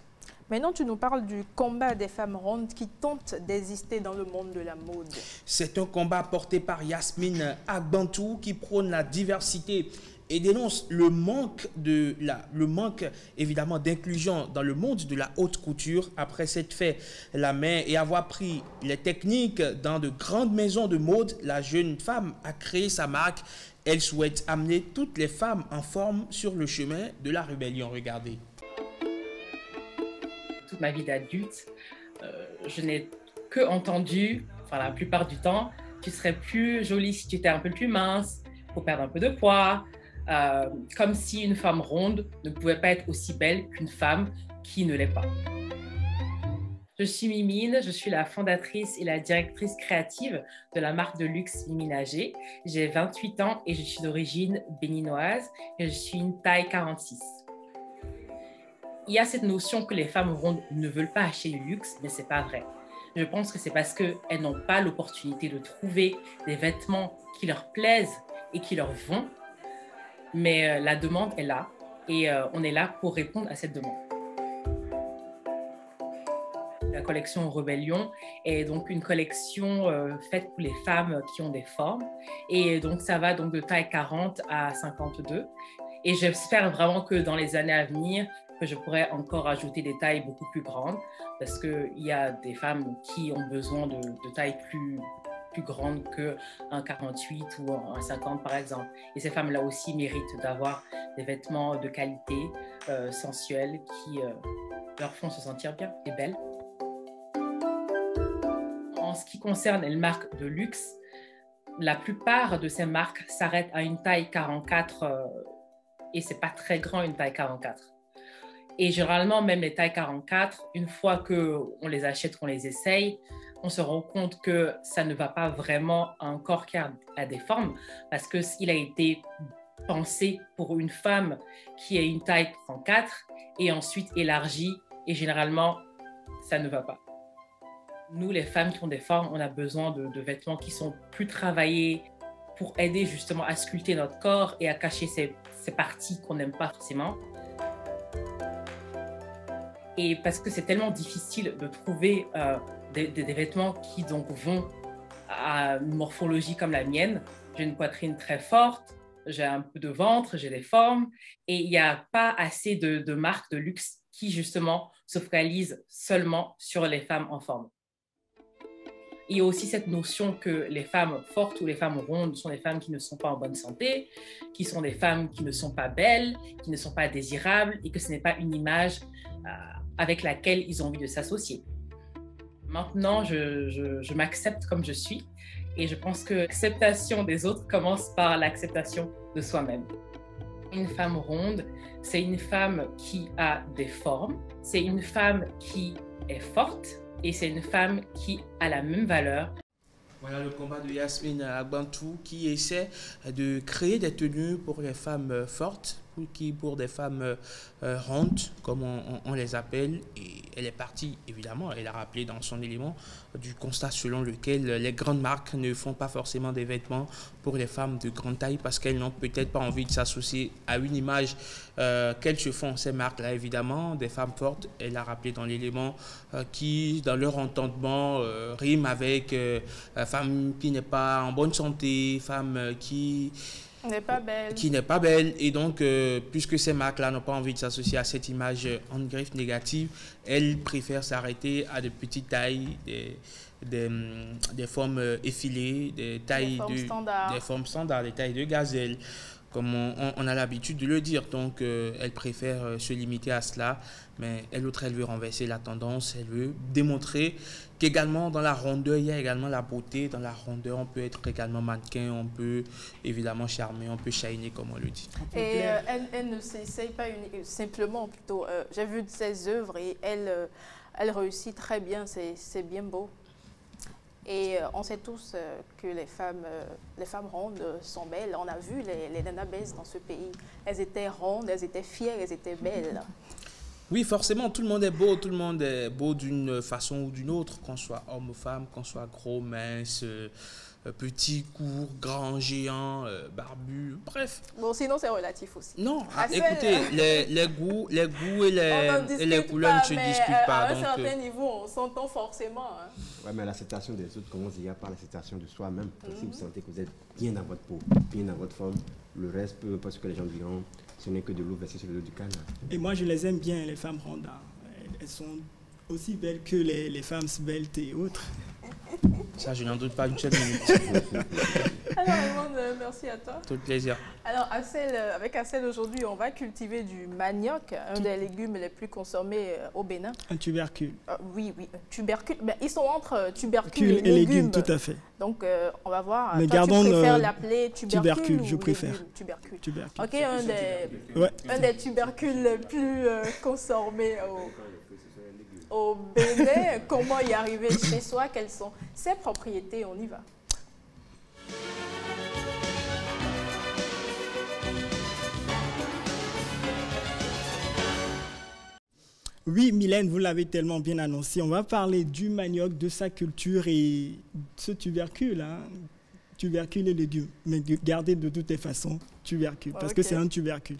Maintenant, tu nous parles du combat des femmes rondes qui tentent d'exister dans le monde de la mode. C'est un combat porté par Yasmine Agbantou qui prône la diversité et dénonce le manque évidemment d'inclusion dans le monde de la haute couture après s'être fait la main et avoir pris les techniques dans de grandes maisons de mode. La jeune femme a créé sa marque. Elle souhaite amener toutes les femmes en forme sur le chemin de la rébellion. Regardez. Toute ma vie d'adulte, je n'ai que entendu, enfin la plupart du temps, tu serais plus jolie si tu étais un peu plus mince, pour perdre un peu de poids, comme si une femme ronde ne pouvait pas être aussi belle qu'une femme qui ne l'est pas. Je suis Mimine, je suis la fondatrice et la directrice créative de la marque de luxe Miminager. J'ai 28 ans et je suis d'origine béninoise et je suis une taille 46. Il y a cette notion que les femmes rondes ne veulent pas acheter du luxe, mais ce n'est pas vrai. Je pense que c'est parce qu'elles n'ont pas l'opportunité de trouver des vêtements qui leur plaisent et qui leur vont, mais la demande est là et on est là pour répondre à cette demande. La collection Rebellion est donc une collection faite pour les femmes qui ont des formes et donc ça va donc de taille 40 à 52 et j'espère vraiment que dans les années à venir que je pourrais encore ajouter des tailles beaucoup plus grandes parce qu'il y a des femmes qui ont besoin de tailles plus grandes qu'un 48 ou un 50 par exemple. Et ces femmes-là aussi méritent d'avoir des vêtements de qualité, sensuels, qui leur font se sentir bien et belles. En ce qui concerne les marques de luxe, la plupart de ces marques s'arrêtent à une taille 44 et c'est pas très grand une taille 44. Et généralement, même les tailles 44, une fois qu'on les achète, qu'on les essaye, on se rend compte que ça ne va pas vraiment à un corps qui a des formes parce qu'il a été pensé pour une femme qui a une taille 34 et ensuite élargi et généralement, ça ne va pas. Nous, les femmes qui ont des formes, on a besoin de vêtements qui sont plus travaillés pour aider justement à sculpter notre corps et à cacher ces parties qu'on n'aime pas forcément. Et parce que c'est tellement difficile de trouver des vêtements qui donc vont à une morphologie comme la mienne. J'ai une poitrine très forte, j'ai un peu de ventre, j'ai des formes et il n'y a pas assez de marques de luxe qui justement se focalisent seulement sur les femmes en forme. Il y a aussi cette notion que les femmes fortes ou les femmes rondes sont des femmes qui ne sont pas en bonne santé, qui sont des femmes qui ne sont pas belles, qui ne sont pas désirables et que ce n'est pas une image avec laquelle ils ont envie de s'associer. Maintenant, je m'accepte comme je suis et je pense que l'acceptation des autres commence par l'acceptation de soi-même. Une femme ronde, c'est une femme qui a des formes, c'est une femme qui est forte et c'est une femme qui a la même valeur. Voilà le combat de Yasmine Agbantou qui essaie de créer des tenues pour les femmes fortes, pour des femmes rondes, comme on les appelle. Et elle est partie, évidemment, elle a rappelé dans son élément du constat selon lequel les grandes marques ne font pas forcément des vêtements pour les femmes de grande taille parce qu'elles n'ont peut-être pas envie de s'associer à une image qu'elles se font, ces marques-là, évidemment, des femmes fortes. Elle a rappelé dans l'élément qui, dans leur entendement, rime avec femme qui n'est pas en bonne santé, femme qui n'est pas belle. Qui n'est pas belle. Et donc, puisque ces marques-là n'ont pas envie de s'associer à cette image en griffe négative, elles préfèrent s'arrêter à de petites tailles, des formes effilées, des formes standards, des tailles de gazelle, comme on a l'habitude de le dire. Donc, elle préfère se limiter à cela. Mais elle veut renverser la tendance. Elle veut démontrer qu'également dans la rondeur, il y a également la beauté. Dans la rondeur, on peut être également mannequin, on peut évidemment charmer, on peut shiner, comme on le dit. Et elle ne s'essaye pas simplement, plutôt. J'ai vu ses œuvres et elle réussit très bien. C'est bien beau. Et on sait tous que les femmes rondes sont belles. On a vu les nanabès dans ce pays. Elles étaient rondes, elles étaient fières, elles étaient belles. Oui, forcément, tout le monde est beau d'une façon ou d'une autre, qu'on soit homme ou femme, qu'on soit gros, mince, petit, court, grand, géant, barbu, bref. Bon, sinon c'est relatif aussi. Non, Axel, écoutez, les goûts et les couleurs ne se discutent pas. À un certain niveau, on s'entend forcément. Hein. Ouais, mais l'acceptation des autres commence déjà par l'acceptation de soi-même. Si vous sentez que vous êtes bien dans votre peau, bien dans votre forme, le reste, peu importe ce que les gens diront, ce n'est que de l'eau versée sur le dos du canard. Et moi, je les aime bien, les femmes rondes. Elles sont aussi belles que les femmes sveltes et autres. Ça, je n'en doute pas une seule minute. Alors, Raymond, merci à toi. Tout plaisir. Alors, avec Axel, aujourd'hui, on va cultiver du manioc, un des légumes les plus consommés au Bénin. Un tubercule. Oui, un tubercule. Mais ils sont entre tubercule et légumes. Tout à fait. Donc, on va voir. Mais toi, gardons tu préfères l'appeler tubercule, je préfère. Tubercule. Tubercule. Ok, un des tubercules les plus consommés au Bénin. Comment y arriver chez soi? Quelles sont ses propriétés? On y va. Oui, Mylène, vous l'avez tellement bien annoncé. On va parler du manioc, de sa culture et ce tubercule. Hein. Tubercule et légumes. Mais gardez de toutes les façons tubercule, parce que c'est un tubercule.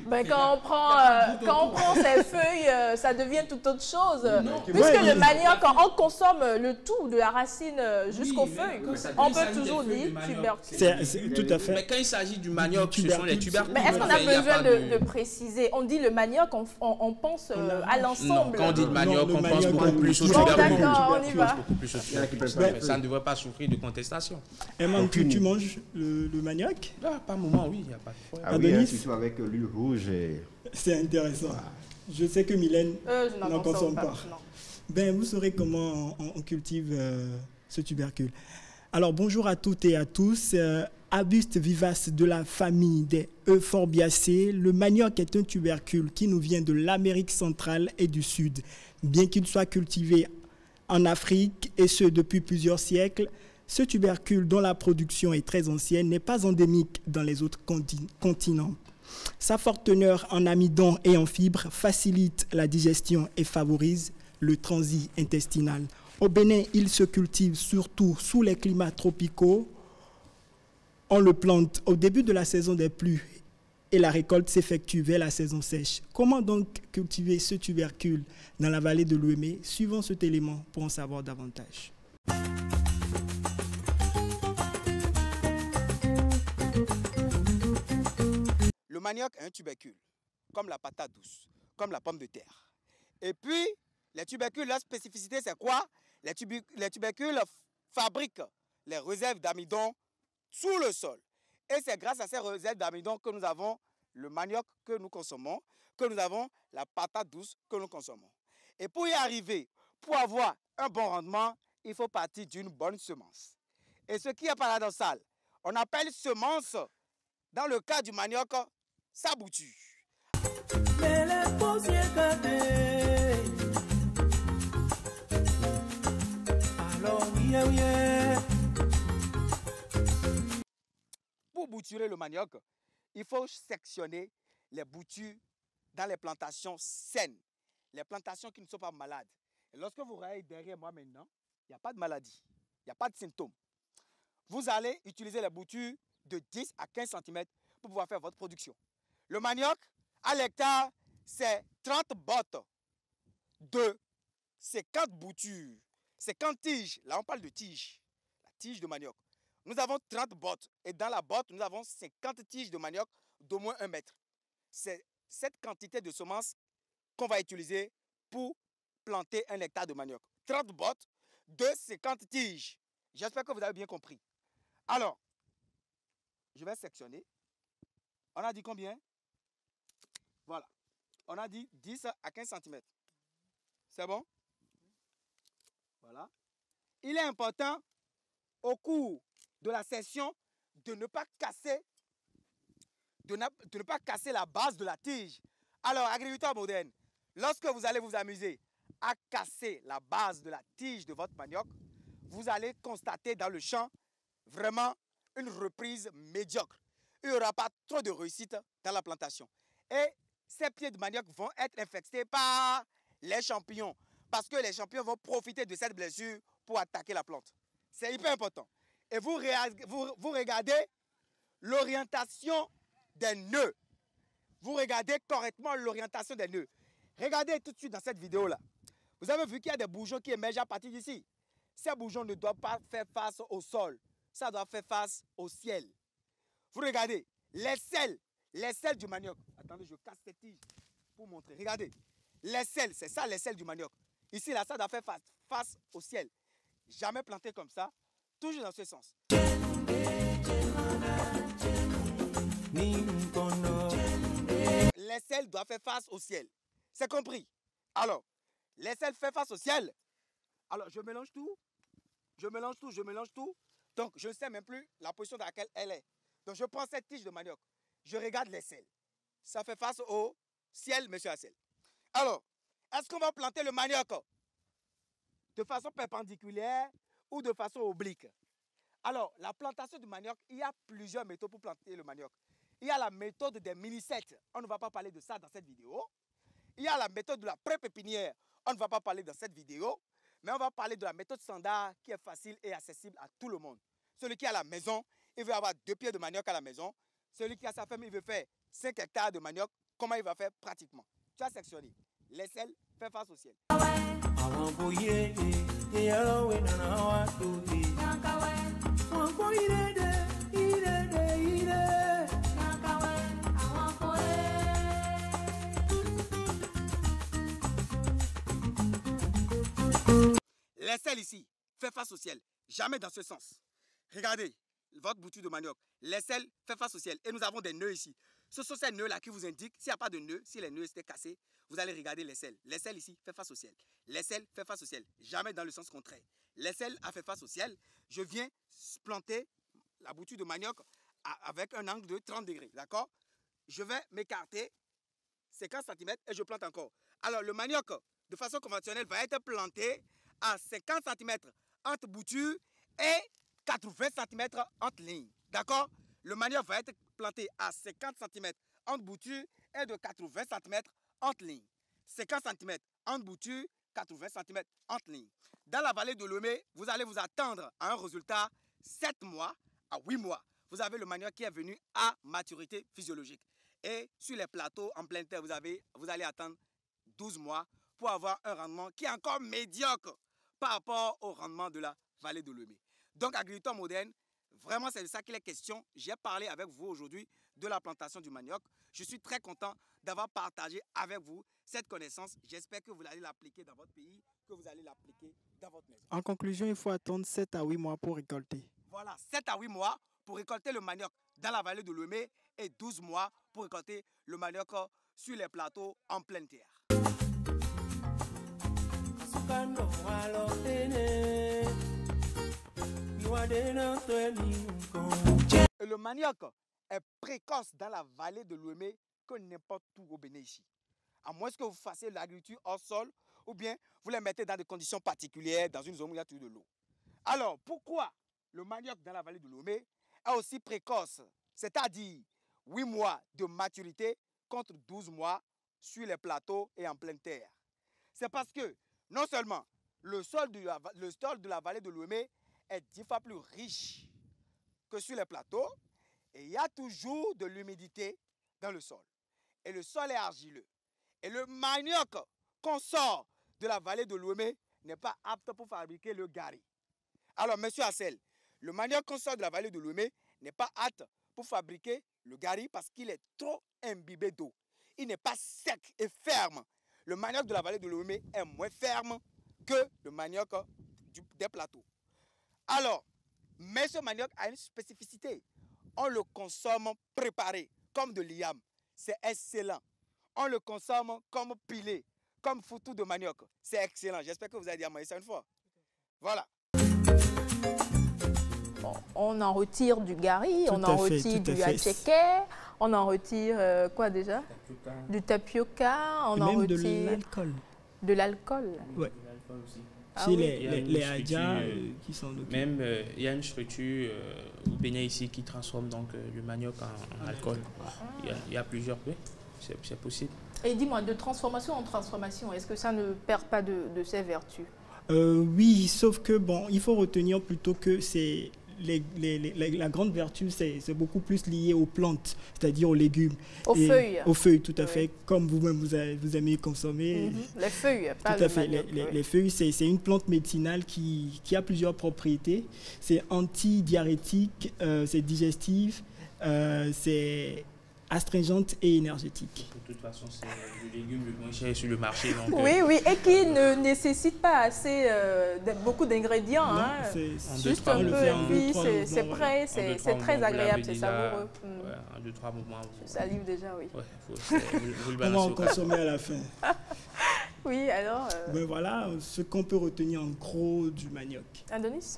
Ben, quand on prend ces feuilles, ça devient toute autre chose. Puisque le manioc, on consomme le tout, de la racine jusqu'aux feuilles. On peut toujours dire tubercule. Tout à fait. Mais quand il s'agit du manioc, ce sont les tubercules. Mais est-ce qu'on a besoin de préciser? On dit le manioc, on pense à l'ensemble. Quand on dit le manioc, on pense beaucoup plus au tubercule. D'accord, on y va. Ça ne devrait pas souffrir de contestation. Et même tu manges le manioc? Par moment, oui, il n'y a pas de problème. Ah oui, surtout avec l'huile rouge. C'est intéressant. Je sais que Mylène n'en consomme pas. Ben, vous saurez comment on cultive ce tubercule. Alors, bonjour à toutes et à tous. Arbuste vivace de la famille des Euphorbiacées, le manioc est un tubercule qui nous vient de l'Amérique centrale et du Sud. Bien qu'il soit cultivé en Afrique, et ce depuis plusieurs siècles, ce tubercule, dont la production est très ancienne, n'est pas endémique dans les autres continents. Sa forte teneur en amidon et en fibres facilite la digestion et favorise le transit intestinal. Au Bénin, il se cultive surtout sous les climats tropicaux. On le plante au début de la saison des pluies et la récolte s'effectue vers la saison sèche. Comment donc cultiver ce tubercule dans la vallée de l'Ouémé? Suivons cet élément pour en savoir davantage. Le manioc est un tubercule, comme la patate douce, comme la pomme de terre. Et puis, les tubercules, leur spécificité, c'est quoi? Les tubercules fabriquent les réserves d'amidon sous le sol. Et c'est grâce à ces réserves d'amidon que nous avons le manioc que nous consommons, que nous avons la patate douce que nous consommons. Et pour y arriver, pour avoir un bon rendement, il faut partir d'une bonne semence. Et ce qui est paradoxal, on appelle semence, dans le cas du manioc, sa bouture. Pour bouturer le manioc, il faut sectionner les boutures dans les plantations saines, les plantations qui ne sont pas malades. Et lorsque vous regardez derrière moi maintenant, il n'y a pas de maladie, il n'y a pas de symptômes. Vous allez utiliser les boutures de 10 à 15 cm pour pouvoir faire votre production. Le manioc, à l'hectare, c'est 30 bottes de 50 boutures, 50 tiges. Là, on parle de tiges, la tige de manioc. Nous avons 30 bottes et dans la botte, nous avons 50 tiges de manioc d'au moins 1 mètre. C'est cette quantité de semences qu'on va utiliser pour planter 1 hectare de manioc. 30 bottes de 50 tiges. J'espère que vous avez bien compris. Alors, je vais sectionner. On a dit combien? Voilà. On a dit 10 à 15 cm. C'est bon? Voilà. Il est important, au cours de la session, de ne pas casser, la base de la tige. Alors, agriculteur moderne, lorsque vous allez vous amuser à casser la base de la tige de votre manioc, vous allez constater dans le champ vraiment une reprise médiocre. Il n'y aura pas trop de réussite dans la plantation. Et ces pieds de manioc vont être infectés par les champignons. Parce que les champignons vont profiter de cette blessure pour attaquer la plante. C'est hyper important. et vous regardez l'orientation des nœuds. Vous regardez correctement l'orientation des nœuds. Regardez tout de suite dans cette vidéo-là. Vous avez vu qu'il y a des bourgeons qui émergent à partir d'ici. Ces bourgeons ne doivent pas faire face au sol. Ça doit faire face au ciel. Vous regardez les selles du manioc. Attendez, je casse cette tige pour montrer. Regardez. Les selles, c'est ça les selles du manioc. Ici, là, ça doit faire face au ciel. Jamais planté comme ça. Toujours dans ce sens. Les selles doivent faire face au ciel. C'est compris? Alors, les selles font face au ciel. Alors, je mélange tout. Je mélange tout. Donc, je ne sais même plus la position dans laquelle elle est. Donc, je prends cette tige de manioc. Je regarde les selles. Ça fait face au ciel, monsieur Hassel. Alors, est-ce qu'on va planter le manioc de façon perpendiculaire ou de façon oblique? Alors, la plantation du manioc, il y a plusieurs méthodes pour planter le manioc. Il y a la méthode des mini-sets. On ne va pas parler de ça dans cette vidéo. Il y a la méthode de la pré-pépinière. On ne va pas parler dans cette vidéo. Mais on va parler de la méthode standard qui est facile et accessible à tout le monde. Celui qui a la maison, il veut avoir 2 pieds de manioc à la maison. Celui qui a sa ferme, il veut faire 5 hectares de manioc. Comment il va faire pratiquement? Tu as sectionné. L'aisselle fait face au ciel. L'aisselle ici fait face au ciel. Jamais dans ce sens. Regardez votre bouture de manioc. L'aisselle fait face au ciel. Et nous avons des nœuds ici. Ce sont ces nœuds-là qui vous indiquent, s'il n'y a pas de nœuds, si les nœuds étaient cassés, vous allez regarder l'aisselle. L'aisselle ici fait face au ciel. L'aisselle fait face au ciel. Jamais dans le sens contraire. L'aisselle a fait face au ciel. Je viens planter la bouture de manioc avec un angle de 30 degrés. D'accord? Je vais m'écarter 50 cm et je plante encore. Alors, le manioc, de façon conventionnelle, va être planté à 50 cm entre bouture et 80 cm entre lignes. D'accord? Le manioc va être planté à 50 cm entre bouture et de 80 cm entre lignes. 50 cm entre bouture, 80 cm entre lignes. Dans la vallée de Lomé, vous allez vous attendre à un résultat 7 mois à 8 mois. Vous avez le manioc qui est venu à maturité physiologique. Et sur les plateaux en pleine terre, vous allez attendre 12 mois pour avoir un rendement qui est encore médiocre par rapport au rendement de la vallée de Lomé. Donc, agriculteur moderne, vraiment, c'est de ça qu'il est question. J'ai parlé avec vous aujourd'hui de la plantation du manioc. Je suis très content d'avoir partagé avec vous cette connaissance. J'espère que vous allez l'appliquer dans votre pays, que vous allez l'appliquer dans votre maison. En conclusion, il faut attendre 7 à 8 mois pour récolter. Voilà, 7 à 8 mois pour récolter le manioc dans la vallée de Lomé et 12 mois pour récolter le manioc sur les plateaux en pleine terre. Le manioc est précoce dans la vallée de Lomé que n'importe où au Bénin ici. À moins que vous fassiez l'agriculture hors sol ou bien vous les mettez dans des conditions particulières, dans une zone où il y a toujours de l'eau. Alors, pourquoi le manioc dans la vallée de Lomé est aussi précoce, c'est-à-dire 8 mois de maturité contre 12 mois sur les plateaux et en pleine terre? C'est parce que non seulement le sol de la vallée de Lomé est 10 fois plus riche que sur les plateaux et il y a toujours de l'humidité dans le sol. Et le sol est argileux. Et le manioc qu'on sort de la vallée de Lomé n'est pas apte pour fabriquer le gari. Alors, monsieur Hassel, le manioc qu'on sort de la vallée de Lomé n'est pas apte pour fabriquer le gari parce qu'il est trop imbibé d'eau. Il n'est pas sec et ferme. Le manioc de la vallée de Lomé est moins ferme que le manioc des plateaux. Alors, mais ce manioc a une spécificité. On le consomme préparé, comme de l'iam. C'est excellent. On le consomme comme pilé, comme foutou de manioc. C'est excellent. J'espère que vous avez déjà mangé ça une fois. Voilà. On en retire du gari, on en retire du attiéké, on en retire quoi déjà? Du tapioca, on en retire... de l'alcool. De l'alcool? Oui. Ah c'est oui. les adjas qui sont... Même, il y a une structure au Bénin ici qui transforme donc, le manioc en alcool. Il y a plusieurs, oui, c'est possible. Et dis-moi, de transformation en transformation, est-ce que ça ne perd pas de ses vertus? Oui, sauf que, bon, il faut retenir plutôt que c'est la grande vertu, c'est beaucoup plus lié aux plantes, c'est-à-dire aux légumes. Aux feuilles. Aux feuilles, tout à fait, comme vous-même vous aimez consommer. Les feuilles, pas tout à fait. Les feuilles, c'est une plante médicinale qui a plusieurs propriétés. C'est antidiurétique, c'est digestif, c'est astringente et énergétique. De toute façon, c'est le légume le moins cher sur le marché. Donc, oui, et qui ne nécessite pas assez beaucoup d'ingrédients. Hein. Juste un peu, et puis c'est prêt, c'est très agréable, c'est savoureux. Ouais, en 2-3 moments. Je salive déjà, oui. Ouais, vous le on va en consommer à la fin. Oui, alors... Ben voilà, ce qu'on peut retenir en gros du manioc. Adonis,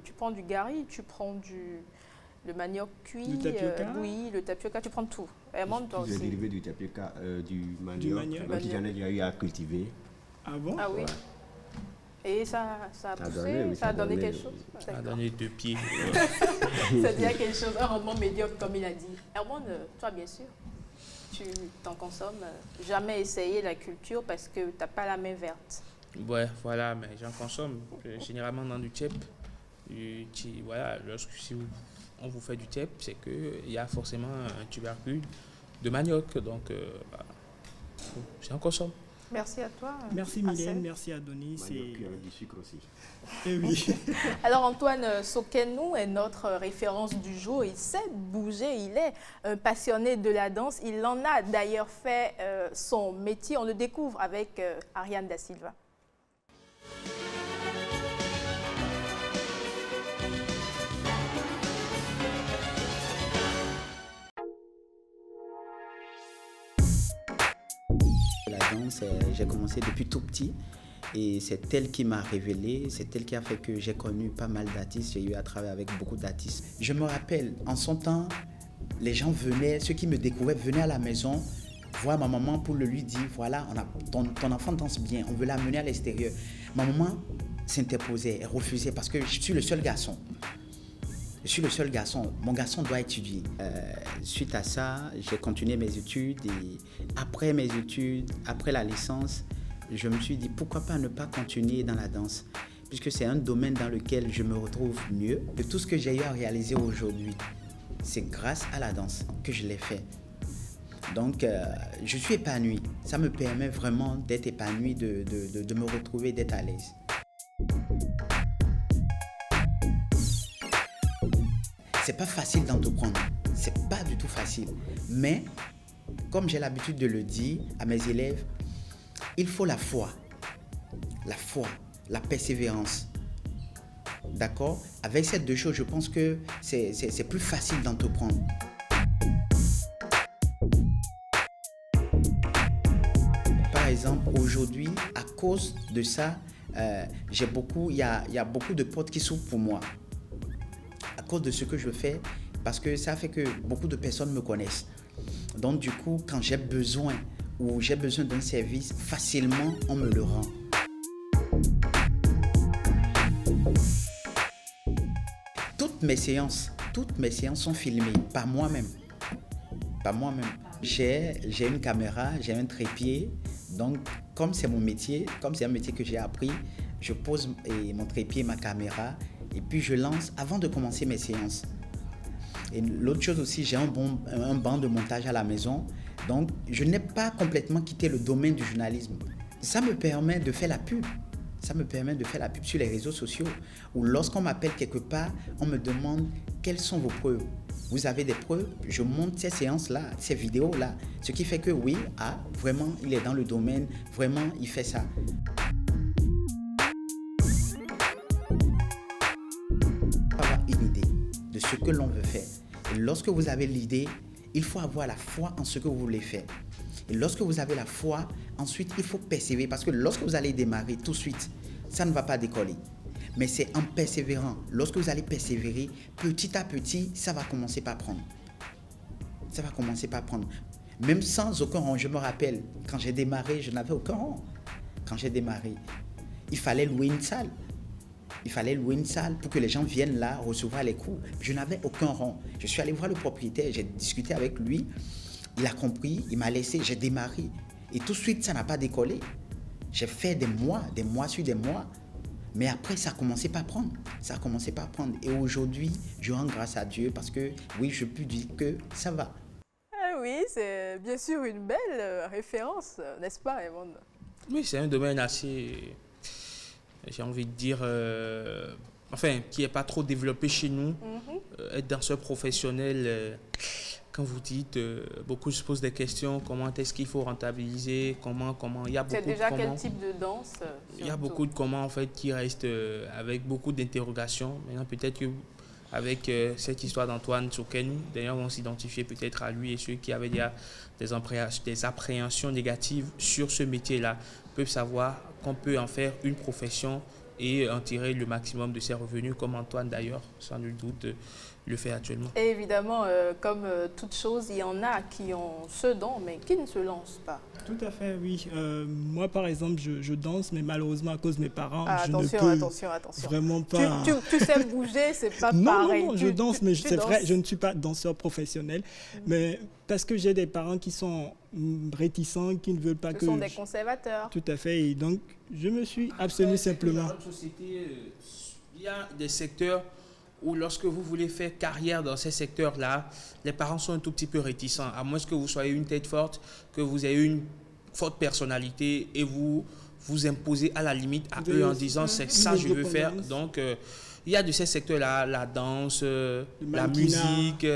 tu prends du gari, tu prends le manioc cuit, le tapioca. Oui, le tapioca, tu prends tout. Hermone, toi aussi. Les dérivés du tapioca, du manioc, que j'en ai déjà eu à cultiver. Ah bon? Ah oui. Ouais. Et ça a poussé, ça a donné quelque chose? Ça a donné 2 pieds. Ça dit quelque chose, un rendement médiocre, comme il a dit. Hermone, toi, bien sûr, tu t'en consommes. Jamais essayé la culture parce que tu n'as pas la main verte. Ouais, voilà, mais j'en consomme généralement dans du tchèp. Voilà, si on vous fait du tchèp, c'est qu'il y a forcément un tubercule de manioc. Donc, j'en consomme. Merci à toi. Merci Mylène, merci Adonis. Avec du sucre aussi. Et oui. Alors Antoine Sokenou est notre référence du jour. Il sait bouger, il est un passionné de la danse. Il en a d'ailleurs fait son métier. On le découvre avec Ariane Da Silva. La danse, j'ai commencé depuis tout petit et c'est elle qui m'a révélé, c'est elle qui a fait que j'ai connu pas mal d'artistes, j'ai eu à travailler avec beaucoup d'artistes. Je me rappelle, en son temps, les gens venaient, ceux qui me découvraient venaient à la maison voir ma maman pour lui dire, voilà, ton enfant danse bien, on veut l'amener à l'extérieur. Ma maman s'interposait, elle refusait parce que je suis le seul garçon. Je suis le seul garçon. Mon garçon doit étudier. Suite à ça, j'ai continué mes études et après mes études, après la licence, je me suis dit pourquoi pas ne pas continuer dans la danse puisque c'est un domaine dans lequel je me retrouve mieux. De tout ce que j'ai eu à réaliser aujourd'hui, c'est grâce à la danse que je l'ai fait. Donc, je suis épanoui. Ça me permet vraiment d'être épanoui, de me retrouver, d'être à l'aise. C'est pas facile d'entreprendre, c'est pas du tout facile. Mais, comme j'ai l'habitude de le dire à mes élèves, il faut la foi, la persévérance. D'accord? Avec ces deux choses, je pense que c'est plus facile d'entreprendre. Par exemple, aujourd'hui, à cause de ça, il y a beaucoup de portes qui s'ouvrent pour moi. À cause de ce que je fais, parce que ça fait que beaucoup de personnes me connaissent. Donc du coup, quand j'ai besoin ou j'ai besoin d'un service, facilement on me le rend. Toutes mes séances sont filmées par moi-même. J'ai une caméra, j'ai un trépied. Donc comme c'est mon métier, comme c'est un métier que j'ai appris, je pose mon trépied, ma caméra. Et puis je lance avant de commencer mes séances. Et l'autre chose aussi, j'ai un banc de montage à la maison. Donc je n'ai pas complètement quitté le domaine du journalisme. Ça me permet de faire la pub. Ça me permet de faire la pub sur les réseaux sociaux. Ou lorsqu'on m'appelle quelque part, on me demande quelles sont vos preuves. Vous avez des preuves? Je monte ces séances-là, ces vidéos-là. Ce qui fait que oui, vraiment, il est dans le domaine. Vraiment, il fait ça. De ce que l'on veut faire. Et lorsque vous avez l'idée, il faut avoir la foi en ce que vous voulez faire. Et lorsque vous avez la foi, ensuite il faut persévérer parce que lorsque vous allez démarrer tout de suite, ça ne va pas décoller. Mais c'est en persévérant. Lorsque vous allez persévérer, petit à petit, ça va commencer par prendre. Ça va commencer par prendre. Même sans aucun rond, je me rappelle, quand j'ai démarré, je n'avais aucun rond. Quand j'ai démarré, il fallait louer une salle. Il fallait louer une salle pour que les gens viennent là recevoir les cours. Je n'avais aucun rond. Je suis allé voir le propriétaire, j'ai discuté avec lui. Il a compris, il m'a laissé, j'ai démarré. Et tout de suite, ça n'a pas décollé. J'ai fait des mois sur des mois. Mais après, ça a commencé par prendre. Ça a commencé par prendre. Et aujourd'hui, je rends grâce à Dieu parce que, oui, je peux dire que ça va. Oui, c'est bien sûr une belle référence, n'est-ce pas, Evan? Oui, c'est un domaine assez, j'ai envie de dire, enfin, qui n'est pas trop développé chez nous. Être danseur professionnel, quand vous dites, beaucoup se posent des questions, comment est-ce qu'il faut rentabiliser, comment, il y a beaucoup c'est déjà de quel comment. type de danse Il y a beaucoup de comment, en fait, qui restent avec beaucoup d'interrogations. Maintenant, peut-être que avec cette histoire d'Antoine Sokenou, d'ailleurs, on s'identifiait peut-être à lui et ceux qui avaient des appréhensions négatives sur ce métier-là peuvent savoir qu'on peut en faire une profession et en tirer le maximum de ses revenus, comme Antoine d'ailleurs, sans nul doute, le fait actuellement. Et évidemment, comme toute chose, il y en a qui ont ce don, mais qui ne se lancent pas. Tout à fait, oui. Moi, par exemple, je danse, mais malheureusement, à cause de mes parents, je ne peux attention. vraiment pas... Tu sais bouger, c'est pas non, pareil. Non, je danse, mais c'est vrai, je ne suis pas danseur professionnel. Mais parce que j'ai des parents qui sont réticents, qui ne veulent pas que... Ce sont des conservateurs. Tout à fait, et donc, je me suis abstenu simplement. Dans notre société, il y a des secteurs où lorsque vous voulez faire carrière dans ces secteurs-là, les parents sont un tout petit peu réticents, à moins que vous soyez une tête forte, que vous ayez une forte personnalité et vous imposez à la limite à eux en disant c'est ça que je veux faire. Donc, il y a de ces secteurs-là, la danse, la musique,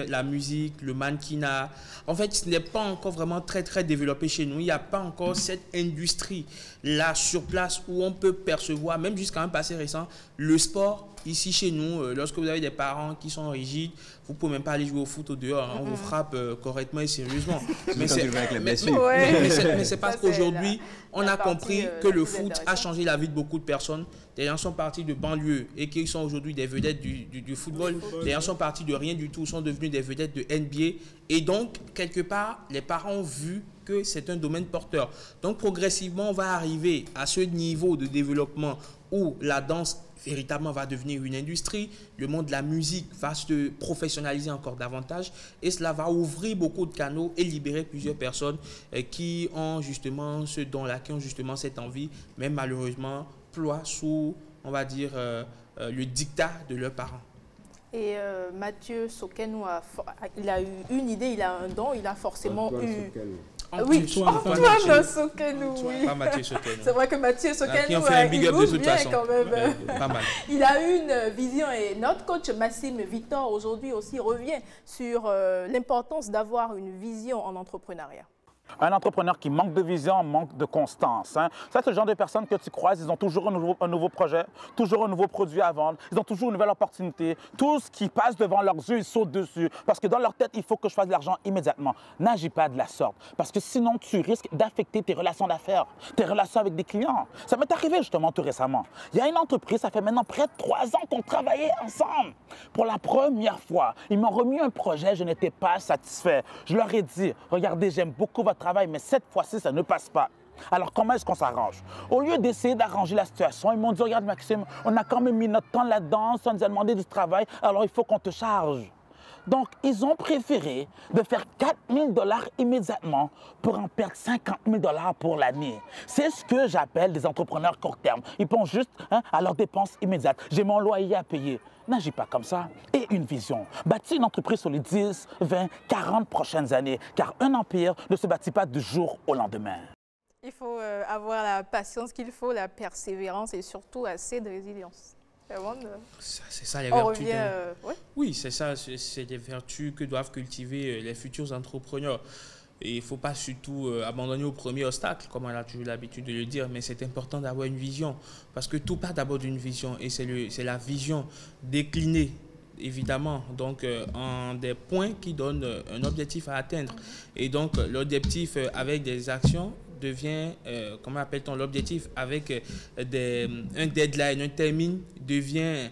le mannequinat. En fait, ce n'est pas encore vraiment très, très développé chez nous. Il n'y a pas encore cette industrie-là sur place où on peut percevoir, même jusqu'à un passé récent, le sport. Ici, chez nous, lorsque vous avez des parents qui sont rigides, vous ne pouvez même pas aller jouer au foot au dehors. Hein, on vous frappe correctement et sérieusement. Mais c'est parce qu'aujourd'hui, on a compris que le foot a changé la vie de beaucoup de personnes. Des gens sont partis de banlieue et qui sont aujourd'hui des vedettes du football. Des gens sont partis de rien du tout, sont devenus des vedettes de NBA. Et donc, quelque part, les parents ont vu que c'est un domaine porteur. Donc, progressivement, on va arriver à ce niveau de développement où la danse véritablement va devenir une industrie, le monde de la musique va se professionnaliser encore davantage et cela va ouvrir beaucoup de canaux et libérer plusieurs personnes qui ont justement ce don-là, qui ont justement cette envie, mais malheureusement ploient sous, on va dire, le dictat de leurs parents. Et Mathieu Sokenou, il a eu une idée, il a un don, il a forcément eu... Oui, Antoine Sokenou, oui. Pas Mathieu Sokenou. C'est vrai que Mathieu Sokenou, qui ont fait un big up de toute façon. Quand même. Pas mal. Il a eu une vision et notre coach Massime Victor aujourd'hui aussi revient sur l'importance d'avoir une vision en entrepreneuriat. Un entrepreneur qui manque de vision, manque de constance. Hein. Ça, c'est le genre de personnes que tu croises, ils ont toujours un nouveau projet, toujours un nouveau produit à vendre, ils ont toujours une nouvelle opportunité. Tout ce qui passe devant leurs yeux, ils sautent dessus. Parce que dans leur tête, il faut que je fasse de l'argent immédiatement. N'agis pas de la sorte. Parce que sinon, tu risques d'affecter tes relations d'affaires, tes relations avec des clients. Ça m'est arrivé justement tout récemment. Il y a une entreprise, ça fait maintenant près de 3 ans qu'on travaillait ensemble. Pour la première fois, ils m'ont remis un projet, je n'étais pas satisfait. Je leur ai dit, regardez, j'aime beaucoup votre travail, mais cette fois-ci, ça ne passe pas. Alors, comment est-ce qu'on s'arrange? Au lieu d'essayer d'arranger la situation, ils m'ont dit, regarde Maxime, on a quand même mis notre temps là-dedans, ça nous a demandé du travail, alors il faut qu'on te charge. Donc, ils ont préféré de faire 4 000 $ immédiatement pour en perdre 50 000 $ pour l'année. C'est ce que j'appelle des entrepreneurs court terme. Ils pensent juste à leurs dépenses immédiates. J'ai mon loyer à payer. N'agis pas comme ça. Et une vision. Bâtis une entreprise sur les 10, 20, 40 prochaines années. Car un empire ne se bâtit pas du jour au lendemain. Il faut avoir la patience qu'il faut, la persévérance et surtout assez de résilience. C'est ça les vertus. Oui, c'est ça, c'est des vertus que doivent cultiver les futurs entrepreneurs. Et il ne faut pas surtout abandonner au premier obstacle, comme on a toujours l'habitude de le dire, mais c'est important d'avoir une vision. Parce que tout part d'abord d'une vision, et c'est la vision déclinée, évidemment, donc en des points qui donnent un objectif à atteindre. Et donc l'objectif avec des actions devient, comment appelle-t-on, l'objectif avec un deadline, un termine devient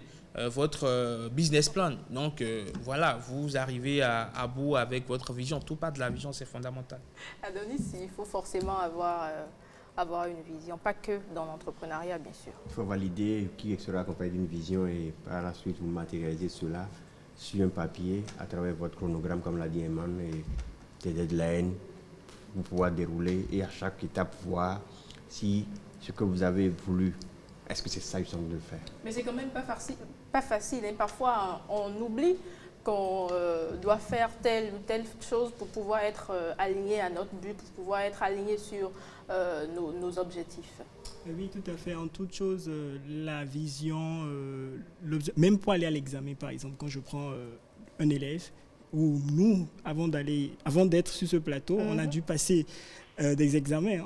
votre business plan. Donc voilà, vous arrivez à bout avec votre vision. Tout part de la vision, c'est fondamental. Adonis, il faut forcément avoir une vision, pas que dans l'entrepreneuriat, bien sûr. Il faut valider qui sera accompagné d'une vision et par la suite vous matérialisez cela sur un papier à travers votre chronogramme, comme l'a dit Eman, et des deadlines. Vous pouvoir dérouler et à chaque étape voir si ce que vous avez voulu est-ce que c'est ça qu'ils sont de faire? Mais c'est quand même pas facile. Et parfois, on oublie qu'on doit faire telle ou telle chose pour pouvoir être aligné à notre but, pour pouvoir être aligné sur nos objectifs. Oui, tout à fait. En toute chose, la vision, même pour aller à l'examen, par exemple, quand je prends un élève, où nous, avant d'être sur ce plateau, on a dû passer des examens,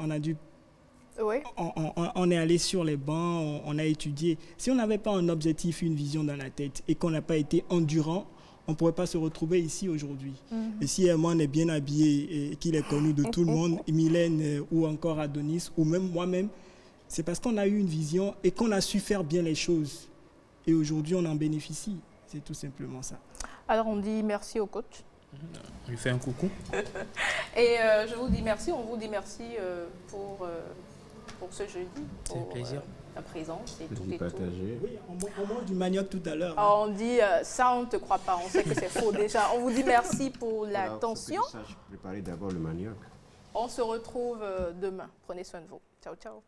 oui. On est allé sur les bancs, on a étudié. Si on n'avait pas un objectif, une vision dans la tête et qu'on n'a pas été endurant, on ne pourrait pas se retrouver ici aujourd'hui. Et si Herman est bien habillé et qu'il est connu de tout le monde, Mylène ou encore Adonis, ou même moi-même, c'est parce qu'on a eu une vision et qu'on a su faire bien les choses. Et aujourd'hui, on en bénéficie. C'est tout simplement ça. Alors, on dit merci au coach. On lui fait un coucou. Et je vous dis merci, on vous dit merci pour ce jeudi. C'est un plaisir. La présence et tout. Oui, on mange du manioc tout à l'heure. On dit, ça on ne te croit pas, on sait que c'est faux déjà. On vous dit merci pour l'attention. Je préparer d'abord le manioc. On se retrouve demain. Prenez soin de vous. Ciao, ciao.